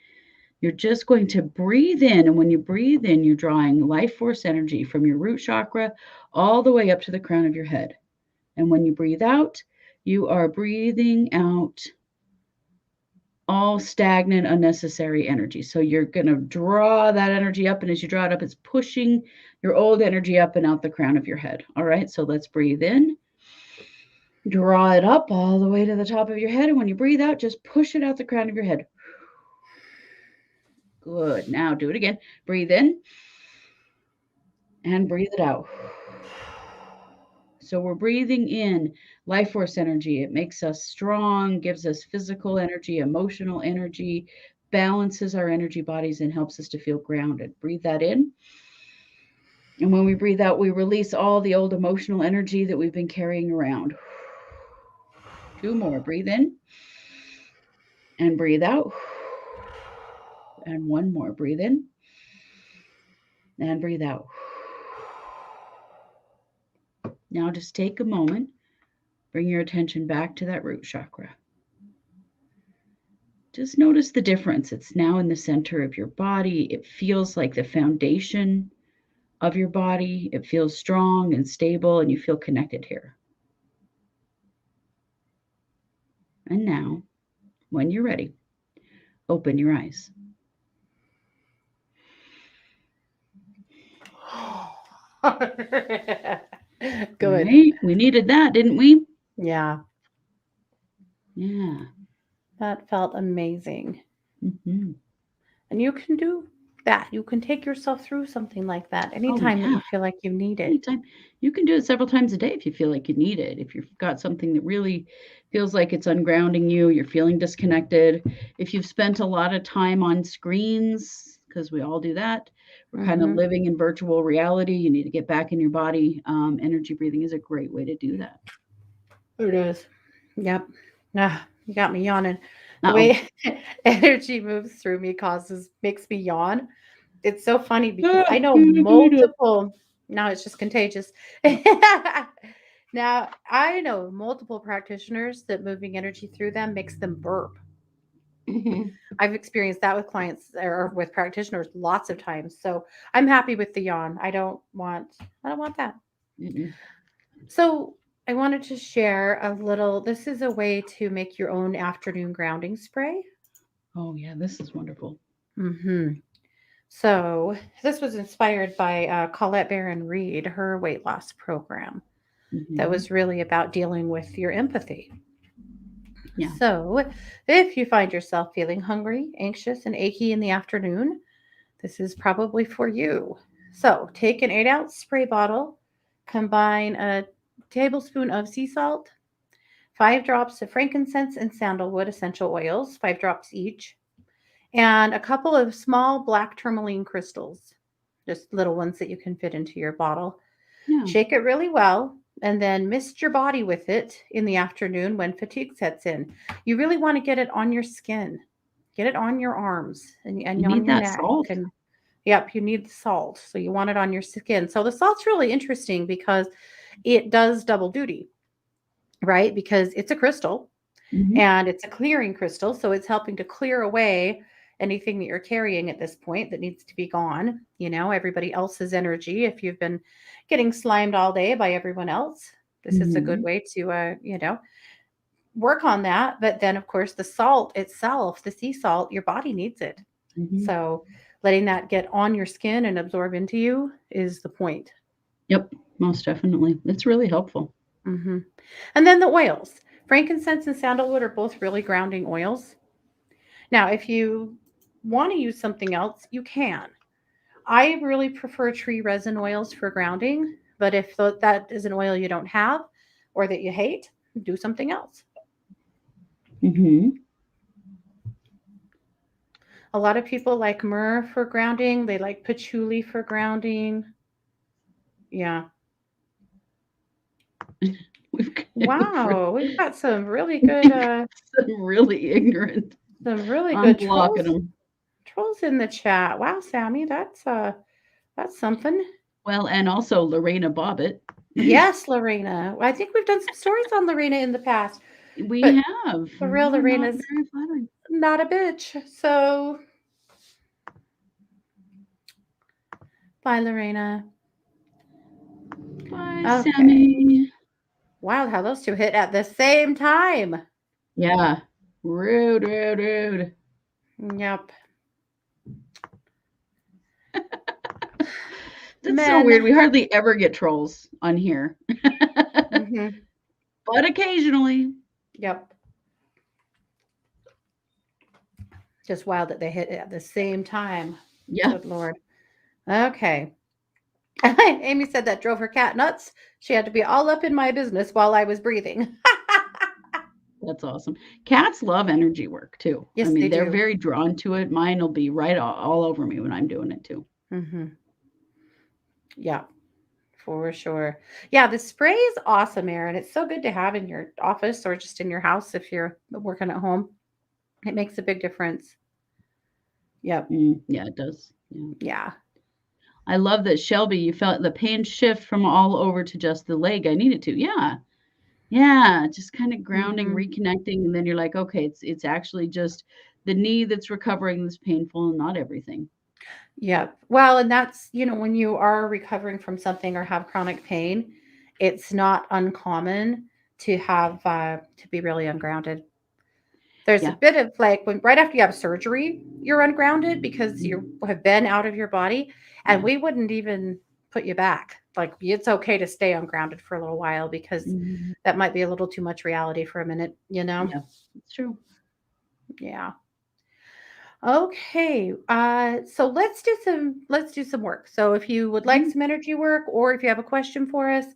you're just going to breathe in. And when you breathe in, you're drawing life force energy from your root chakra all the way up to the crown of your head. And when you breathe out, you are breathing out all stagnant, unnecessary energy. So you're going to draw that energy up. And as you draw it up, it's pushing your old energy up and out the crown of your head. All right, so let's breathe in. Draw it up all the way to the top of your head. And when you breathe out, just push it out the crown of your head. Good. Now do it again. Breathe in and breathe it out. So we're breathing in life force energy. It makes us strong, gives us physical energy, emotional energy, balances our energy bodies, and helps us to feel grounded. Breathe that in. And when we breathe out, we release all the old emotional energy that we've been carrying around. 2 more. Breathe in and breathe out. And 1 more. Breathe in and breathe out. Now just take a moment, bring your attention back to that root chakra. Just notice the difference. It's now in the center of your body. It feels like the foundation of your body. It feels strong and stable, and you feel connected here. And now, when you're ready, open your eyes. Good. Right? We needed that, didn't we? Yeah. Yeah. That felt amazing. Hmm. And you can do that. You can take yourself through something like that Oh, anytime that yeah. you feel like you need it. Anytime. You can do it several times a day if you feel like you need it. If you've got something that really feels like it's ungrounding you, you're feeling disconnected. If you've spent a lot of time on screens, because we all do that, we're kind of Hmm. living in virtual reality. You need to get back in your body. Energy breathing is a great way to do that. It is. Yep. Ah, you got me yawning. The Uh-oh. way energy moves through me makes me yawn. It's so funny because I know multiple. Now it's just contagious. Now I know multiple practitioners that moving energy through them makes them burp. Mhm. I've experienced that with clients or with practitioners lots of times. So I'm happy with the yawn. I don't want that. Mm-mm. So I wanted to share a little. This is a way to make your own afternoon grounding spray. Oh, yeah, this is wonderful. Hmm. So this was inspired by Colette Baron Reed, her weight loss program that Hmm. was really about dealing with your empathy. Yeah. So if you find yourself feeling hungry, anxious, and achy in the afternoon, this is probably for you. So take an 8-ounce spray bottle, combine a tablespoon of sea salt, 5 drops of frankincense and sandalwood essential oils, 5 drops each, and a couple of small black tourmaline crystals, just little ones that you can fit into your bottle. Yeah. Shake it really well and then mist your body with it in the afternoon when fatigue sets in. You really want to get it on your skin, get it on your arms and You on need your that neck. salt. And yep, you need the salt. So you want it on your skin. So the salt's really interesting because it does double duty, right? Because it's a crystal Hmm. and it's a clearing crystal. So it's helping to clear away anything that you're carrying at this point that needs to be gone. Everybody else's energy. If you've been getting slimed all day by everyone else, this is a good Hmm. way to, work on that. But then, of course, the salt itself, the sea salt, your body needs it. Hmm. So letting that get on your skin and absorb into you is the point. Yep, most definitely. It's really helpful. Hmm. And then the oils. Frankincense and sandalwood are both really grounding oils. Now, if you want to use something else, you can. I really prefer tree resin oils for grounding, but if that is an oil you don't have or that you hate, do something else. Hmm. A lot of people like myrrh for grounding, they like patchouli for grounding. Yeah. We've Wow, we've got some really good we've got some really ignorant. I'm blocking trolls them. in the chat. Wow, Sammy, that's something. Well, and also Lorena Bobbitt. Yes, Lorena. I think we've done some stories on Lorena in the past, We but have. the real Not Lorena's very flattering. not a bitch. So bye, Lorena. Bye, Okay. Sammy. Wow, how those two hit at the same time. Yeah. Rude, rude, rude. Yep. That's so weird. Men. We hardly ever get trolls on here. Hmm. But occasionally. Yep. Just wild that they hit at the same time. Yeah, Good Lord. Okay. Amy said that drove her cat nuts. She had to be all up in my business while I was breathing. that's awesome. Cats love energy work too. I Yes, mean, they they're do. very drawn to it. Mine will be right all over me when I'm doing it too. Hmm. Yeah, for sure. Yeah, the spray is awesome, Erin. It's so good to have in your office or just in your house if you're working at home. It makes a big difference. Yep. Yeah, it does. Yeah. Yeah. I love that, Shelby, you felt the pain shift from all over to just the leg. I needed to. Yeah. Yeah. Just kind of grounding, Hmm. reconnecting. And then you're like, okay, it's actually just the knee that's recovering that's painful and not everything. Yep. Well, and that's, when you are recovering from something or have chronic pain, it's not uncommon to have to be really ungrounded. There's a Yeah. bit of like when right after you have surgery, you're ungrounded because you Mhm. have been out of your body, and Yeah. we wouldn't even put you back. Like it's okay to stay ungrounded for a little while because Mhm. that might be a little too much reality for a minute. Yeah. It's true. Yeah. Okay. So let's do some work. So if you would like Mhm. some energy work, or if you have a question for us,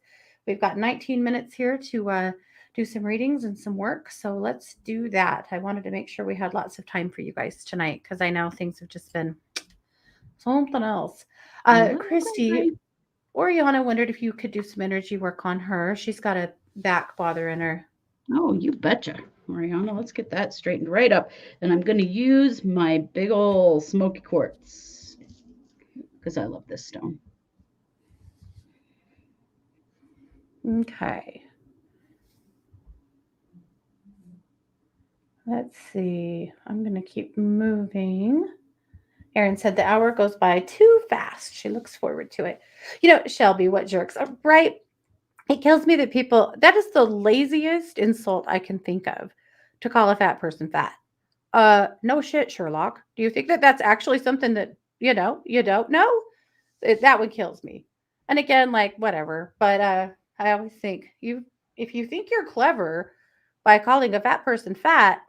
we've got 19 minutes here to do some readings and some work. So let's do that. I wanted to make sure we had lots of time for you guys tonight because I know things have just been something else. A little Kristi, crazy. Oriana wondered if you could do some energy work on her. She's got a back bother in her. Oh, you betcha. Ariana, let's get that straightened right up. And I'm going to use my big ol' smoky quartz because I love this stone. Okay. Let's see. I'm going to keep moving. Erin said the hour goes by too fast. She looks forward to it. Shelby, what jerks, right? It kills me that that is the laziest insult I can think of, to call a fat person fat. No shit, Sherlock. Do you think that that's actually something that, you don't know? That one kills me. And again, like, whatever. But I always think if you think you're clever by calling a fat person fat,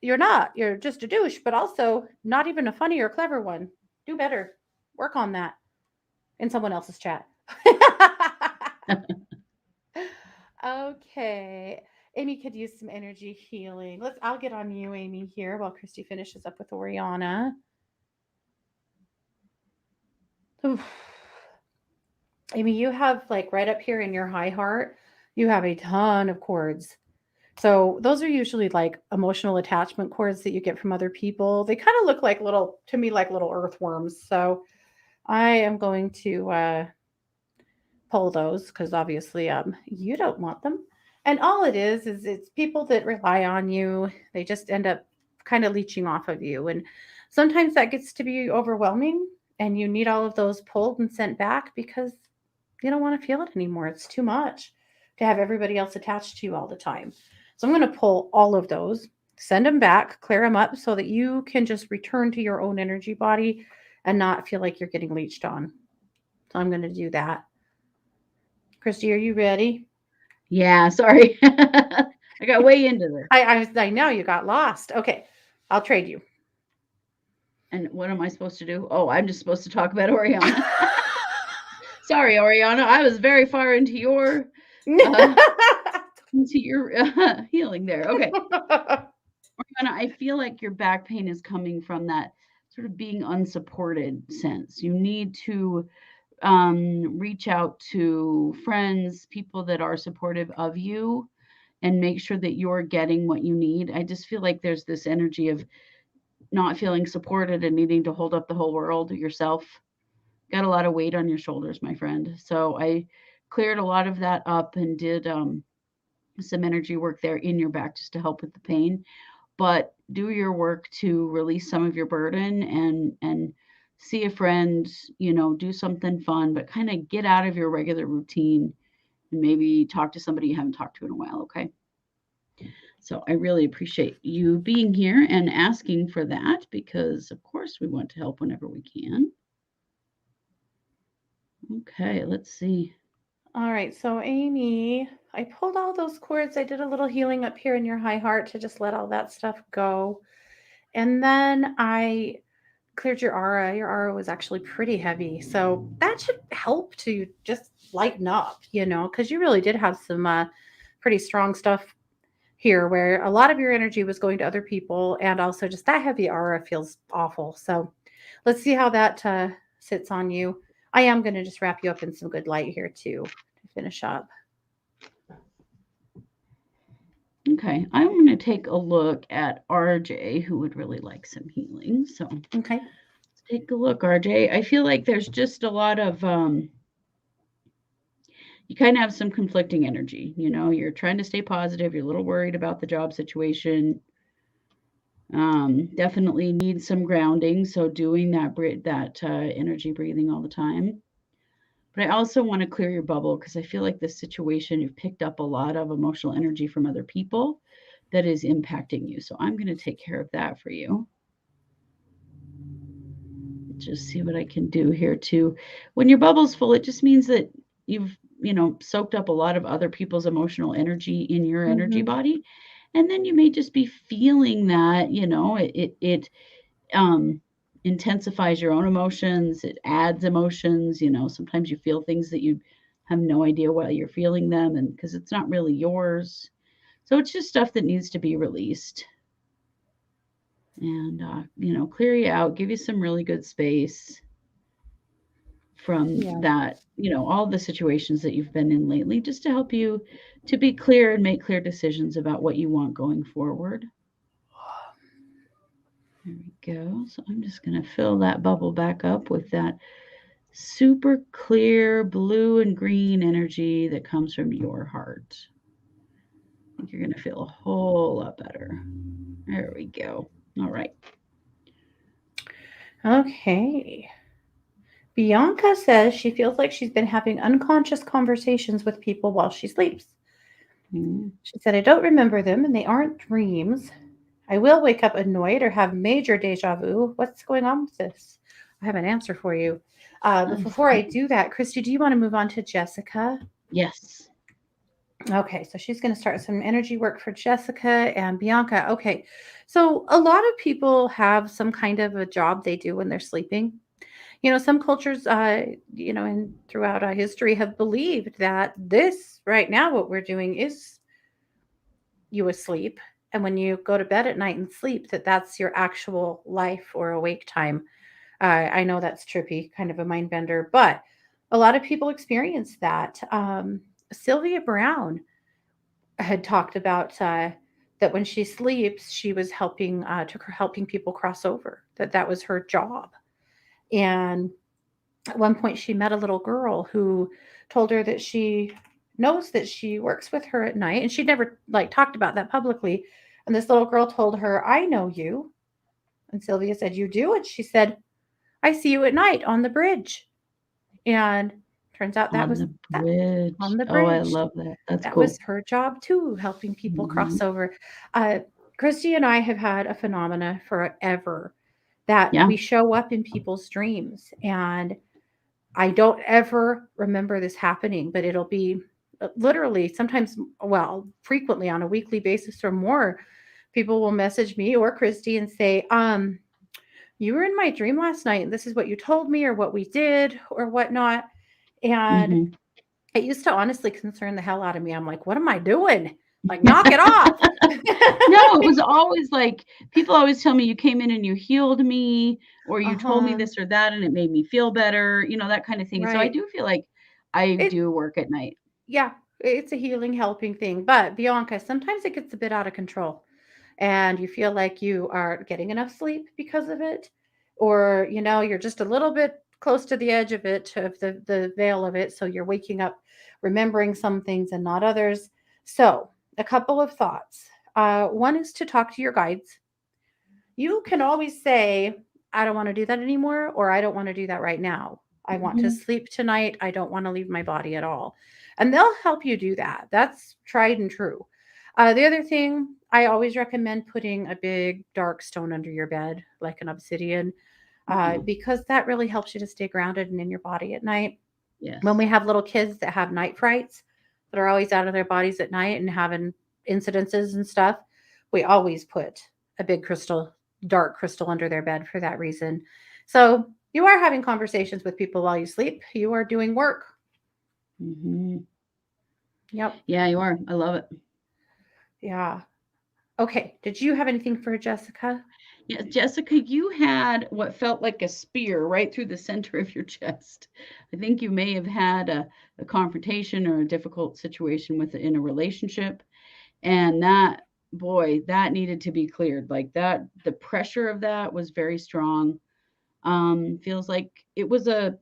you're not. You're just a douche, but also not even a funny or clever one. Do better. Work on that in someone else's chat. Okay. Amy could use some energy healing. I'll get on you, Amy, here while Kristi finishes up with Oriana. Oof. Amy, you have like right up here in your high heart, you have a ton of cords. So those are usually like emotional attachment cords that you get from other people. They kind of look like to me, like little earthworms. So I am going to pull those because obviously you don't want them. And all it is it's people that rely on you. They just end up kind of leeching off of you. And sometimes that gets to be overwhelming and you need all of those pulled and sent back because you don't want to feel it anymore. It's too much to have everybody else attached to you all the time. So I'm going to pull all of those, send them back, clear them up so that you can just return to your own energy body and not feel like you're getting leeched on. So I'm going to do that. Kristi, are you ready? Yeah, sorry. I got way into this. I know you got lost. Okay, I'll trade you. And what am I supposed to do? Oh, I'm just supposed to talk about Oriana. Sorry, Oriana. I was very far uh, into your healing there. Okay. Oriana, I feel like your back pain is coming from that sort of being unsupported sense. You need to reach out to friends, people that are supportive of you, and make sure that you're getting what you need. I just feel like there's this energy of not feeling supported and needing to hold up the whole world yourself. Got a lot of weight on your shoulders, my friend. So I cleared a lot of that up and did some energy work there in your back just to help with the pain. But do your work to release some of your burden and see a friend, do something fun, but kind of get out of your regular routine and maybe talk to somebody you haven't talked to in a while, okay? So I really appreciate you being here and asking for that because, of course, we want to help whenever we can. Okay, let's see. All right, so Amy, I pulled all those cords. I did a little healing up here in your high heart to just let all that stuff go. And then I cleared your aura. Your aura was actually pretty heavy. So that should help to just lighten up, because you really did have some pretty strong stuff here where a lot of your energy was going to other people. And also just that heavy aura feels awful. So let's see how that sits on you. I am going to just wrap you up in some good light here too to finish up. Okay, I'm going to take a look at RJ, who would really like some healing. So Okay. let's take a look, RJ. I feel like there's just a lot of you kind of have some conflicting energy. You're trying to stay positive. You're a little worried about the job situation. Definitely need some grounding. So doing that energy breathing all the time. But I also want to clear your bubble because I feel like this situation, you've picked up a lot of emotional energy from other people that is impacting you. So I'm going to take care of that for you. Just see what I can do here too. When your bubble's full, it just means that you've, soaked up a lot of other people's emotional energy in your energy Mm-hmm. body. And then you may just be feeling that, um, intensifies your own emotions. It adds emotions. Sometimes you feel things that you have no idea why you're feeling them, and because it's not really yours. So it's just stuff that needs to be released and, clear you out, give you some really good space from Yeah. that, all the situations that you've been in lately, just to help you to be clear and make clear decisions about what you want going forward. There we go. So I'm just going to fill that bubble back up with that super clear blue and green energy that comes from your heart. I think you're going to feel a whole lot better. There we go. All right. Okay. Bianca says she feels like she's been having unconscious conversations with people while she sleeps. Mm. She said, I don't remember them and they aren't dreams. I will wake up annoyed or have major deja vu. What's going on with this? I have an answer for you. But before I do that, Kristi, do you want to move on to Jessica? Yes. Okay, so she's going to start some energy work for Jessica and Bianca. Okay, so a lot of people have some kind of a job they do when they're sleeping. Some cultures, and throughout our history have believed that this right now, what we're doing is you asleep. And when you go to bed at night and sleep, that's your actual life or awake time. I know that's trippy, kind of a mind bender, but a lot of people experience that. Sylvia Brown had talked about that when she sleeps, she was helping people cross over. That was her job. And at one point, she met a little girl who told her that she knows that she works with her at night, and she'd never like talked about that publicly. And this little girl told her, "I know you." And Sylvia said, "You do?" And she said, "I see you at night on the bridge." And turns out that On was the that on bridge. the Oh, I bridge. love that. That's That was cool. her job too, helping people Mhm. cross over. Uh, Christy and I have had a phenomena forever that Yeah. we show up in people's dreams. And I don't ever remember this happening, but it'll be literally sometimes, well, frequently on a weekly basis or more. People will message me or Christy and say, you were in my dream last night, and this is what you told me, or what we did, or whatnot. And Mhm. it used to honestly concern the hell out of me. I'm like, what am I doing? Like, knock it off. No, it was always like people always tell me you came in and you healed me, or you told me Uh-huh. this or that and it made me feel better, that kind of thing. So I Right. do feel like I It do work at night. Yeah, it's a healing, helping thing. But Bianca, sometimes it gets a bit out of control and you feel like you are getting enough sleep because of it, or you're just a little bit close to the edge of it, of the veil of it. So you're waking up remembering some things and not others. So a couple of thoughts. One is to talk to your guides. You can always say, I don't want to do that anymore, or I don't want to do that right now. I want to Mhm. sleep tonight. I don't want to leave my body at all. And they'll help you do that. That's tried and true. The other thing, I always recommend putting a big dark stone under your bed, like an obsidian, Mhm. because that really helps you to stay grounded and in your body at night. When we Yes. have little kids that have night frights, that are always out of their bodies at night and having incidences and stuff, we always put a big crystal, dark crystal under their bed for that reason. So you are having conversations with people while you sleep. You are doing work. Mhm. Yep. Yeah, you are. I love it. Yeah. Okay. Did you have anything for Jessica? Yeah, Jessica, you had what felt like a spear right through the center of your chest. I think you may have had a confrontation or a difficult situation in a relationship. And that, boy, that needed to be cleared. Like that, the pressure of that was very strong. Feels like it was a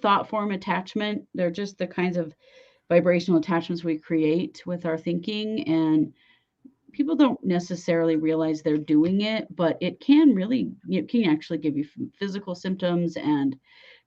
thought form attachment. They're just the kinds of vibrational attachments we create with our thinking, and people don't necessarily realize they're doing it, but it can actually give you physical symptoms and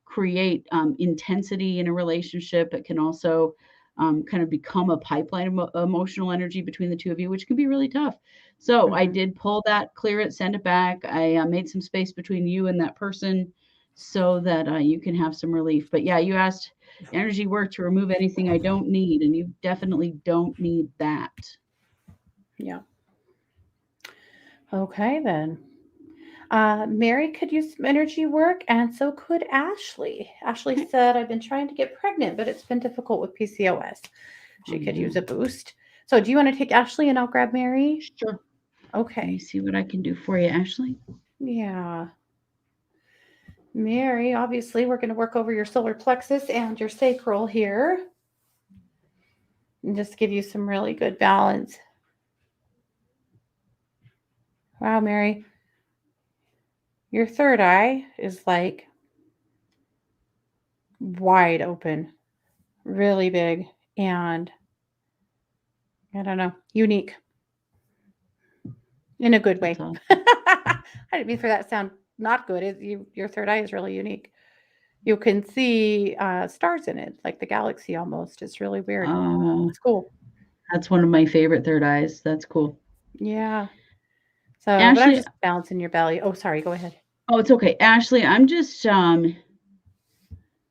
create intensity in a relationship. It can also kind of become a pipeline of emotional energy between the two of you, which can be really tough. So I Hmm. did pull that, clear it, send it back. I made some space between you and that person so that you can have some relief. But yeah, you asked energy work to remove anything I don't need, and you definitely don't need that. Yeah. Okay, then. Mary could use some energy work, and so could Ashley. Ashley Okay. said, I've been trying to get pregnant, but it's been difficult with PCOS. Oh She could yeah. use a boost. So, do you want to take Ashley and I'll grab Mary? Sure. Let me Okay. see what I can do for you, Ashley. Yeah. Mary, obviously, we're going to work over your solar plexus and your sacral here and just give you some really good balance. Wow, Mary, your third eye is like wide open, really big, and I don't know, unique in a good That's way. awesome. I didn't mean for that to sound not good. Your third eye is really unique. You can see stars in it, like the galaxy almost. It's really weird. Oh, It's cool. that's one of my favorite third eyes. That's cool. Yeah. So, but I'm Ashley, just balancing your belly. Oh, sorry. Go ahead. oh, it's okay. Ashley, I'm just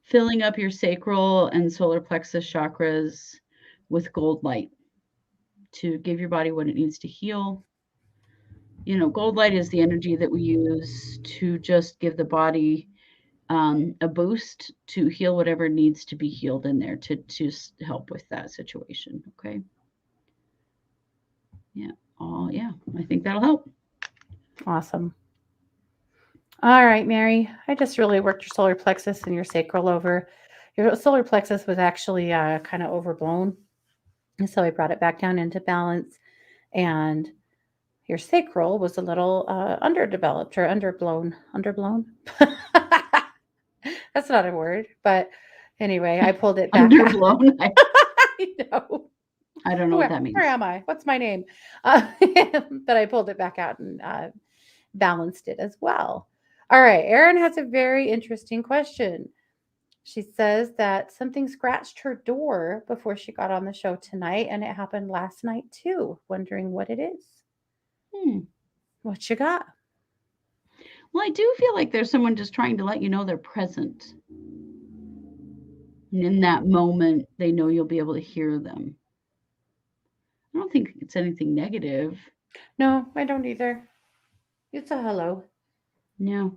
filling up your sacral and solar plexus chakras with gold light to give your body what it needs to heal. You know, gold light is the energy that we use to just give the body a boost to heal whatever needs to be healed in there to help with that situation. Okay. Yeah. Oh, yeah. I think that'll help. Awesome. All right, Mary. I just really worked your solar plexus and your sacral over. Your solar plexus was actually kind of overblown. And so I brought it back down into balance. And your sacral was a little underdeveloped or underblown. Underblown? That's not a word. But anyway, I pulled it back out. Underblown. I know. I don't know what that Where means. am I? What's my name? But I pulled it back out and balanced it as well. All right. Erin has a very interesting question. She says that something scratched her door before she got on the show tonight, and it happened last night too. Wondering what it is. Hmm. What you got? Well, I do feel like there's someone just trying to let you know they're present. And in that moment, they know you'll be able to hear them. I don't think it's anything negative. No, I don't either. It's a hello. No.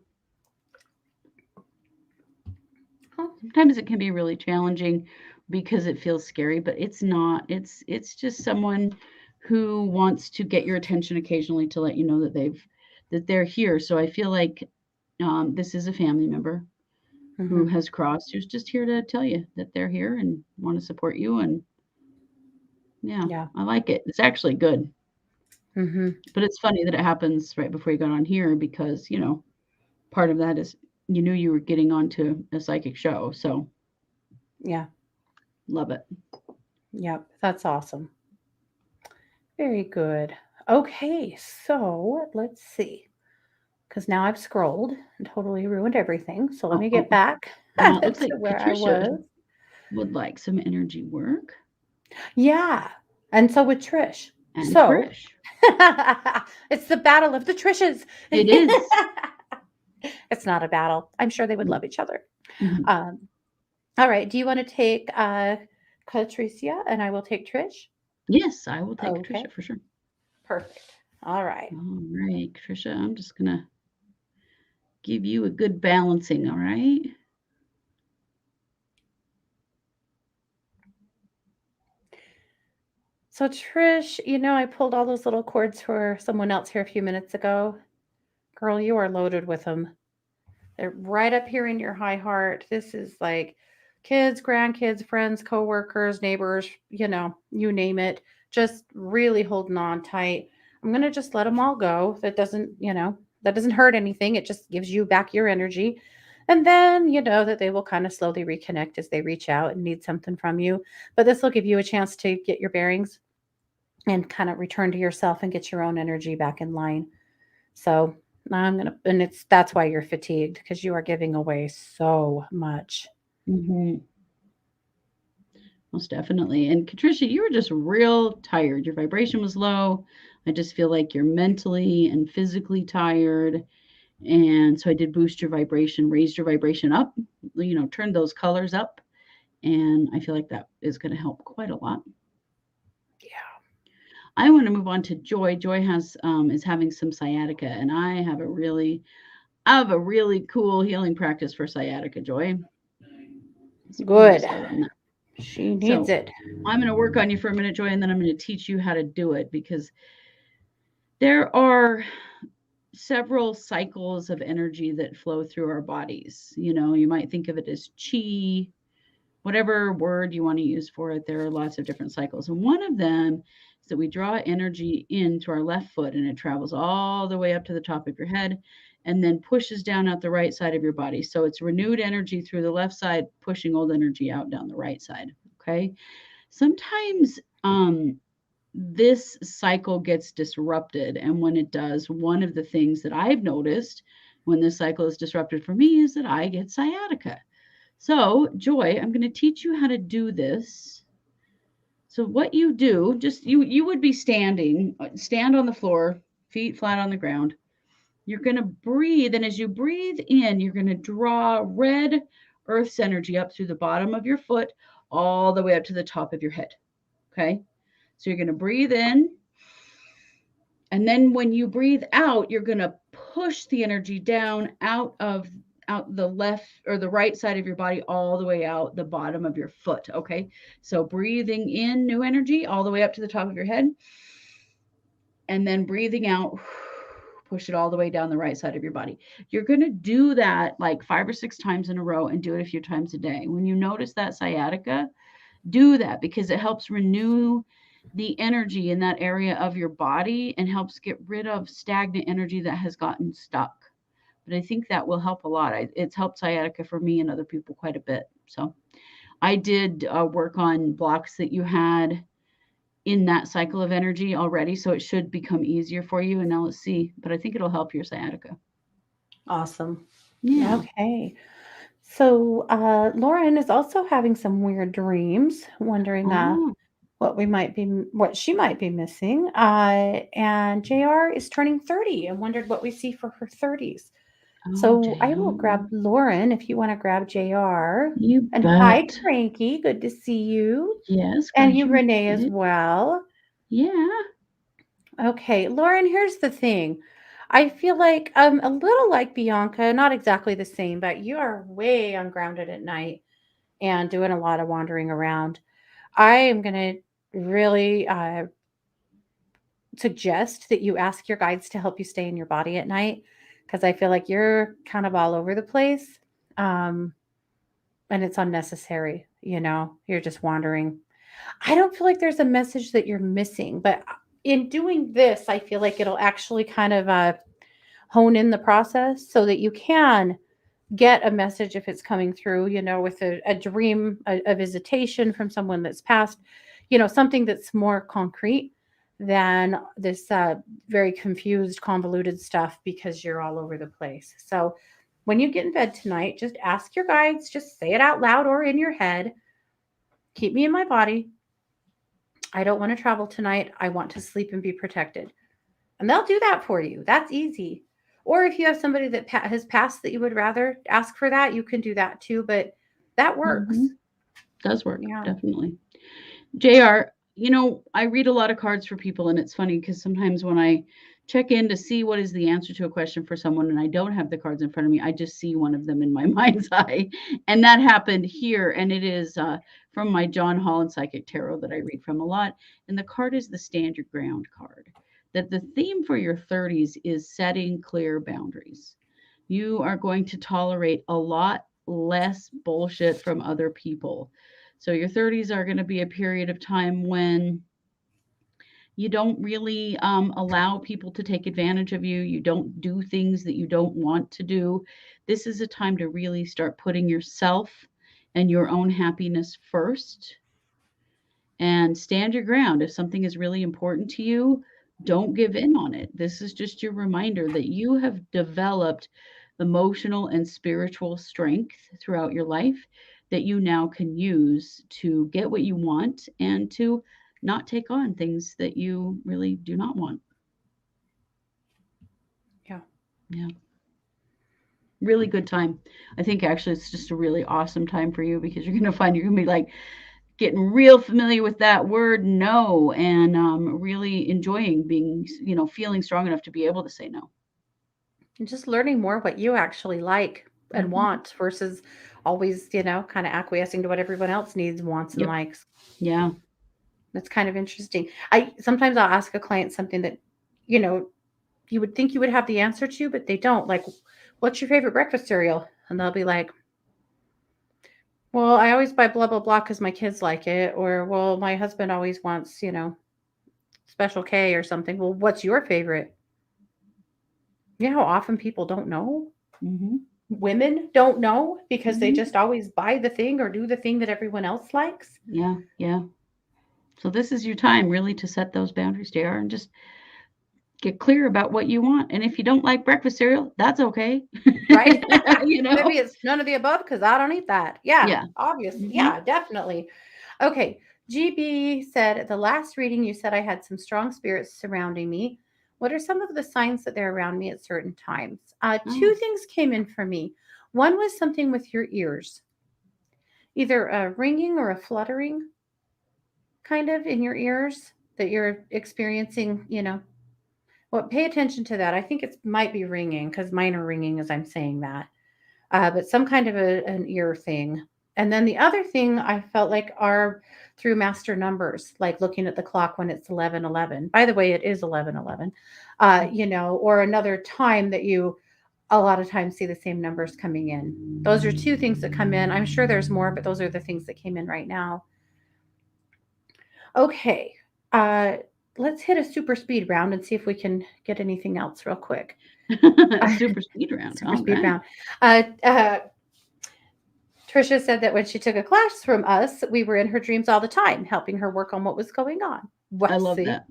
Huh? Sometimes it can be really challenging because it feels scary, but it's not. It's just someone who wants to get your attention occasionally to let you know that they're here. So I feel like this is a family member who Hmm. has crossed, who's just here to tell you that they're here and want to support you. And yeah, Yeah. I like it. It's actually good. Hmm. But it's funny that it happens right before you got on here because, part of that is you knew you were getting onto a psychic show. So Yeah. love it. Yep. That's awesome. Very good. Okay, so let's see. Because now I've scrolled and totally ruined everything. So let Oh, me oh, get back it looks to like where I Patricia was. would like some energy work Yeah. And so with Trish. and So Trish. it's the battle of the Trishes. It is. It's not a battle. I'm sure they would love each other. Mhm. Um, all right. Do you want to take Patricia and I will take Trish? Yes, I will take Okay. Trisha for sure. Perfect. All right. All right, Trisha, I'm just going to give you a good balancing, all right? So, Trish, I pulled all those little cords for someone else here a few minutes ago. Girl, you are loaded with them. They're right up here in your high heart. This is like kids, grandkids, friends, coworkers, neighbors, you name it. Just really holding on tight. I'm going to just let them all go. That doesn't hurt anything. It just gives you back your energy. And then you know that they will kind of slowly reconnect as they reach out and need something from you. But this will give you a chance to get your bearings and kind of return to yourself and get your own energy back in line. So and that's why you're fatigued because you are giving away so much. Hmm. Most definitely. And Patricia, you were just real tired. Your vibration was low. I just feel like you're mentally and physically tired. And so I did boost your vibration, raised your vibration up, turned those colors up. And I feel like that is going to help quite a lot. Yeah. I want to move on to Joy. Joy has is having some sciatica, and I have a really cool healing practice for sciatica, Joy. So we're going to Good. start on that. She needs So it. I'm going to work on you for a minute, Joy, and then I'm going to teach you how to do it because there are several cycles of energy that flow through our bodies. You know, you might think of it as chi, whatever word you want to use for it. There are lots of different cycles. And one of them is that we draw energy into our left foot and it travels all the way up to the top of your head and then pushes down out the right side of your body. So it's renewed energy through the left side, pushing old energy out down the right side. Okay. Sometimes this cycle gets disrupted. And when it does, one of the things that I've noticed when this cycle is disrupted for me is that I get sciatica. So, Joy, I'm going to teach you how to do this. So, what you do, just you would be standing, stand on the floor, feet flat on the ground. You're going to breathe, and as you breathe in, you're going to draw red Earth's energy up through the bottom of your foot, all the way up to the top of your head. Okay, so you're going to breathe in, and then when you breathe out, you're going to push the energy down out the left or the right side of your body all the way out the bottom of your foot. Okay. So breathing in new energy all the way up to the top of your head. And then breathing out, push it all the way down the right side of your body. You're going to do that like 5 or 6 times in a row and do it a few times a day. When you notice that sciatica, do that because it helps renew the energy in that area of your body and helps get rid of stagnant energy that has gotten stuck. But I think that will help a lot. It's helped sciatica for me and other people quite a bit. So I did work on blocks that you had in that cycle of energy already. So it should become easier for you. And now let's see. But I think it'll help your sciatica. Awesome. Yeah. Okay. So, Lauren is also having some weird dreams, wondering Oh, what she might be missing. And JR is turning 30 and wondered what we see for her 30s. oh, So I will grab JR. Lauren if you want to grab JR. You And hi, bet. Cranky. Good to see you. Yes, And glad you, you Renee, made as it. well. Yeah. Okay, Lauren, here's the thing. I feel like a little like Bianca, not exactly the same, but you are way ungrounded at night and doing a lot of wandering around. I am going to really suggest that you ask your guides to help you stay in your body at night because I feel like you're kind of all over the place. Um, and it's unnecessary, you're just wandering. I don't feel like there's a message that you're missing, but in doing this, I feel like it'll actually kind of hone in the process so that you can get a message if it's coming through, with a dream, a visitation from someone that's passed, something that's more concrete than this very confused, convoluted stuff because you're all over the place. So when you get in bed tonight, just ask your guides, just say it out loud or in your head. Keep me in my body. I don't want to travel tonight. I want to sleep and be protected. And they'll do that for you. That's easy. Or if you have somebody that has passed that you would rather ask for that, you can do that too. But that works. Mm-hmm. Does work, Yeah. definitely. JR, I read a lot of cards for people, and it's funny because sometimes when I check in to see what is the answer to a question for someone and I don't have the cards in front of me, I just see one of them in my mind's eye. And that happened here. And it is from my John Holland Psychic Tarot that I read from a lot. And the card is the Stand Your Ground card. That the theme for your 30s is setting clear boundaries. You are going to tolerate a lot less bullshit from other people. So your 30s are going to be a period of time when you don't really allow people to take advantage of you. You don't do things that you don't want to do. This is a time to really start putting yourself and your own happiness first and stand your ground. If something is really important to you, don't give in on it. This is just your reminder that you have developed emotional and spiritual strength throughout your life that you now can use to get what you want and to not take on things that you really do not want. Yeah. Yeah. Really good time. I think actually it's just a really awesome time for you because you're going to find you're going to be like getting real familiar with that word no, and really enjoying being, feeling strong enough to be able to say no. And just learning more what you actually like and Mhm. want versus always, kind of acquiescing to what everyone else needs, wants, and Yep. likes. Yeah. That's kind of interesting. I sometimes I'll ask a client something that, you know, you would think you would have the answer to, but they don't. Like, what's your favorite breakfast cereal? And they'll be like, well, I always buy blah blah blah because my kids like it, or well, my husband always wants, Special K or something. Well, what's your favorite? You know how often people don't know? Mhm. Women don't know because they Mhm. just always buy the thing or do the thing that everyone else likes. Yeah. Yeah. So this is your time really to set those boundaries, JR, and just get clear about what you want. And if you don't like breakfast cereal, that's okay. Right? you Maybe know? it's none of the above because I don't eat that. Yeah, Yeah. obviously. Mhm. Yeah, definitely. Okay. GB said, at the last reading, you said I had some strong spirits surrounding me. What are some of the signs that they're around me at certain times? Two Oh. things came in for me. One was something with your ears, either a ringing or a fluttering kind of in your ears that you're experiencing, Well, pay attention to that. I think it might be ringing because mine are ringing as I'm saying that. But some kind of an ear thing. And then the other thing I felt like are through master numbers, like looking at the clock when it's 11:11. By the way, it is 11:11. Or another time that you a lot of times see the same numbers coming in. Those are two things that come in. I'm sure there's more, but those are the things that came in right now. Okay. Uh, let's hit a super speed round and see if we can get anything else real quick. Super speed round. Super speed Okay. round. Trisha said that when she took a class from us, we were in her dreams all the time, helping her work on what was going on. Well, I love see, that.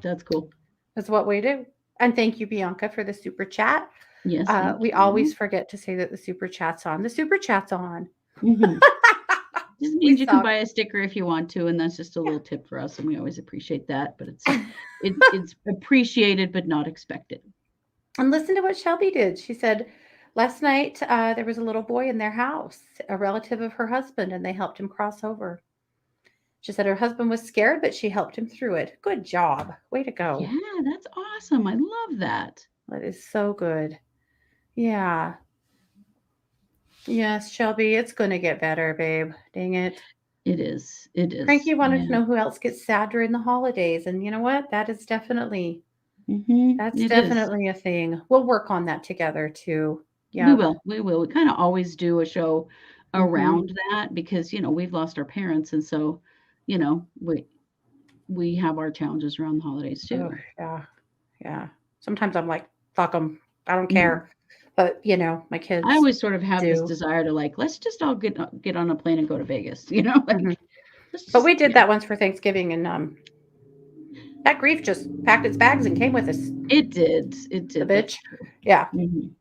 That's cool. that's what we do. And thank you, Bianca, for the super chat. Yes, thank We always you. forget to say that the super chat's on. The super chat's on. Mhm. Just We means you can suck. buy a sticker if you want to, and that's just a little tip for us, and we always appreciate that. But it's Yeah. it's appreciated but not expected. And listen to what Shelby did. She said, last night there was a little boy in their house, a relative of her husband, and they helped him cross over. She said her husband was scared, but she helped him through it. Good job. Way to go. Yeah, that's awesome. I love that. That is so good. Yeah. Yes, Shelby, it's going to get better, babe. Dang it. It is. It Cranky is. wanted to Yeah. know who else gets sad during the holidays. And you know what? That's It is. definitely a thing. We'll work on that together too. We Yep. will. We will. We kind of always do a show Mm-hmm. around that because, we've lost our parents, and so, we have our challenges around the holidays Oh, too. yeah. Yeah. Sometimes I'm like, fuck them. I don't Mhm. care. But, my I kids always sort of have this do. desire to like, let's just all get on a plane and go to Vegas, Hmm. like let's But just we did that once for Thanksgiving, and that grief just packed its bags and came with us, It did. It the did. That's bitch. true. Yeah. Mhm.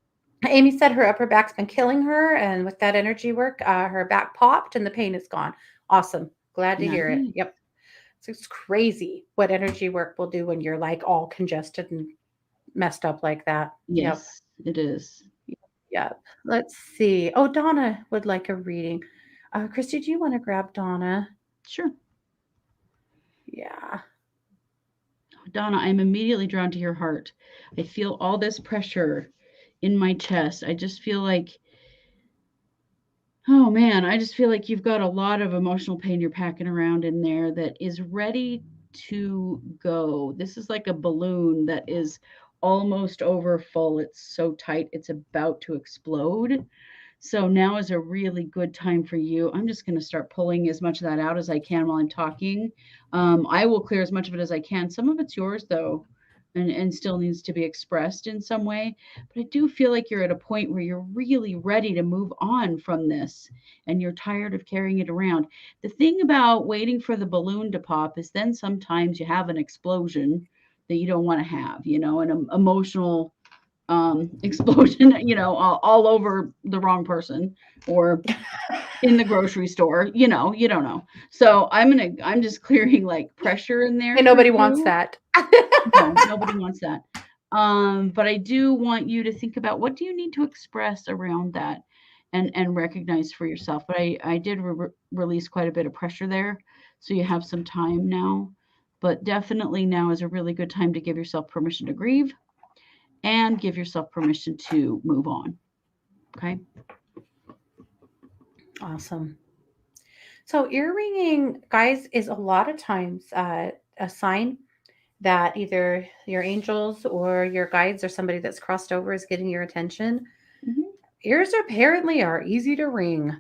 Amy said her upper back's been killing her, and with that energy work, her back popped and the pain is gone. Awesome. Glad to hear it. Nice. Yep. So it's crazy what energy work will do when you're like all congested and messed up like that. Yep. Yes, it is. Yep. Let's see. Oh, Donna would like a reading. Kristi, do you want to grab Donna? Sure. Yeah. Donna, I'm immediately drawn to your heart. I feel all this pressure in my chest. I just feel like, oh man, I just feel like you've got a lot of emotional pain you're packing around in there that is ready to go. This is like a balloon that is almost over full. It's so tight, it's about to explode. So now is a really good time for you. I'm just going to start pulling as much of that out as I can while I'm talking. I will clear as much of it as I can. Some of it's yours though, and still needs to be expressed in some way. But I do feel like you're at a point where you're really ready to move on from this and you're tired of carrying it around. The thing about waiting for the balloon to pop is then sometimes you have an explosion that you don't want to have, an emotional explosion, all over the wrong person or in the grocery store, you don't know. So I'm just clearing like pressure in there And for nobody wants you. that. No, nobody wants that. But I do want you to think about what do you need to express around that. and recognize for yourself. But I did release quite a bit of pressure there, so you have some time now. But definitely now is a really good time to give yourself permission to grieve and give yourself permission to move on. Okay. Awesome. So ear ringing, guys, is a lot of times a sign that either your angels or your guides or somebody that's crossed over is getting your attention. Mm-hmm. Ears apparently are easy to ring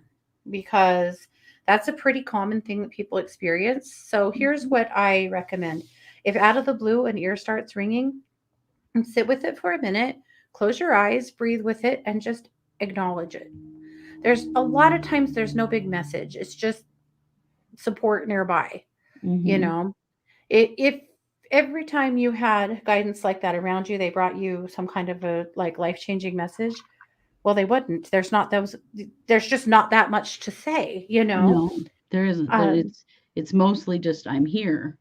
because that's a pretty common thing that people experience. So here's what I recommend. If out of the blue an ear starts ringing, sit with it for a minute, close your eyes, breathe with it, and just acknowledge it. There's a lot of times there's no big message. It's just support nearby, you Mm-hmm. know. If every time you had guidance like that around you, they brought you some kind of a like life-changing message, well, they wouldn't. There's just not that much to say, you know. No, there isn't, but Um, it's mostly just I'm here.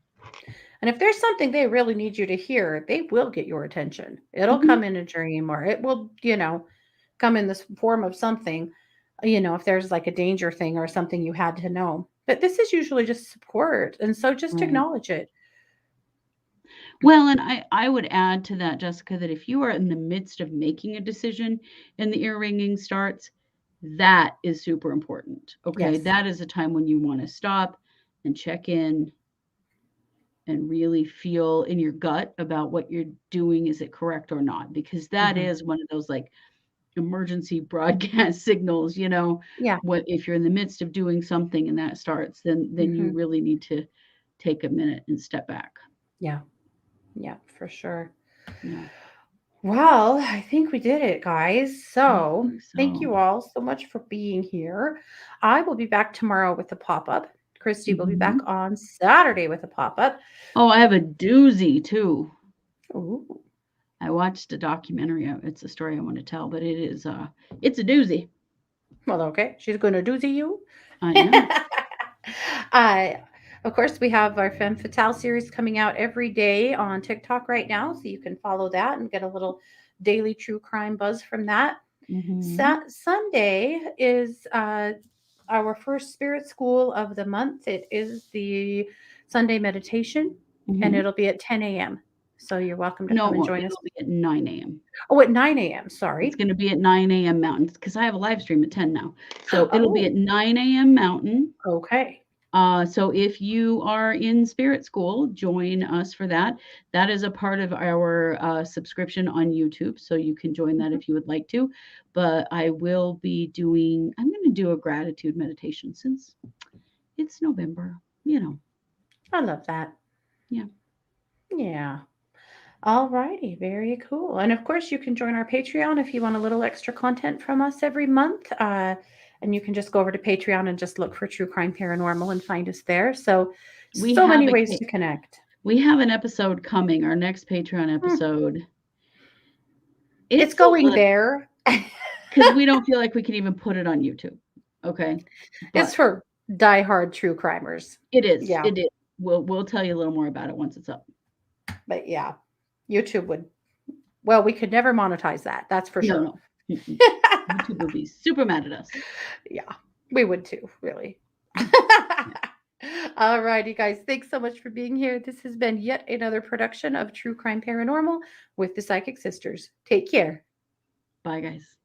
and if there's something they really need you to hear, they will get your attention. It'll Mm-hmm. come in a dream or it will, come in this form of something, if there's like a danger thing or something you had to know. But this is usually just support. And so just Right. acknowledge it. Well, and I would add to that, Jessica, that if you are in the midst of making a decision and the ear ringing starts, that is super important. Okay. Yes. That is a time when you want to stop and check in and really feel in your gut about what you're doing. Is it correct or not? Because that Hmm. is one of those like emergency broadcast signals, Yeah. what if you're in the midst of doing something and that starts, then you Hmm. really need to take a minute and step back. Yeah. Yeah, for sure. Yeah. Well, I think we did it, guys. I So think thank so. you all so much for being here. I will be back tomorrow with a pop up. Kristi will be back Mhm. on Saturday with a pop up. Oh, I have a doozy too. Ooh. I watched a documentary. It's a story I want to tell, but it's a doozy. Well, okay. She's going to doozy you. I am. uh, of course, we have our Femme Fatale series coming out every day on TikTok right now. So you can follow that and get a little daily true crime buzz from that. Mhm. Sunday is our first spirit school of the month. It is the Sunday meditation, and Mhm. it'll be at 10 a.m. So you're welcome to No, come it and won't. join us. It'll be at 9 a.m. Oh, at 9 a.m. It's Sorry. going to be at 9 a.m. Mountain because I have a live stream at 10 now. So it'll be Oh, at 9 a.m. Mountain. okay. So if you are in Spirit School, join us for that. That is a part of our subscription on YouTube, so you can join that Mhm. if you would like to. But I'm going to do a gratitude meditation since it's November, I love that. Yeah. Yeah. All righty. Very cool. And of course, you can join our Patreon if you want a little extra content from us every month. And you can just go over to Patreon and just look for True Crime Paranormal and find us there. So, We so have many a ways to connect. we have an episode coming, our next Patreon Hmm. episode. It's It's a going little there. because we don't feel like we can even put it on YouTube. Okay. It's But for diehard true crimers. it is. Yeah. It is. We'll tell you a little more about it once it's up. But yeah, YouTube would, well, we could never monetize that. That's for No, sure. no. Mm-mm. YouTube would be super mad at us. Yeah, we would too, really. Mm, yeah. All righty, guys. Thanks so much for being here. This has been yet another production of True Crime Paranormal with the Psychic Sisters. Take care. Bye, guys.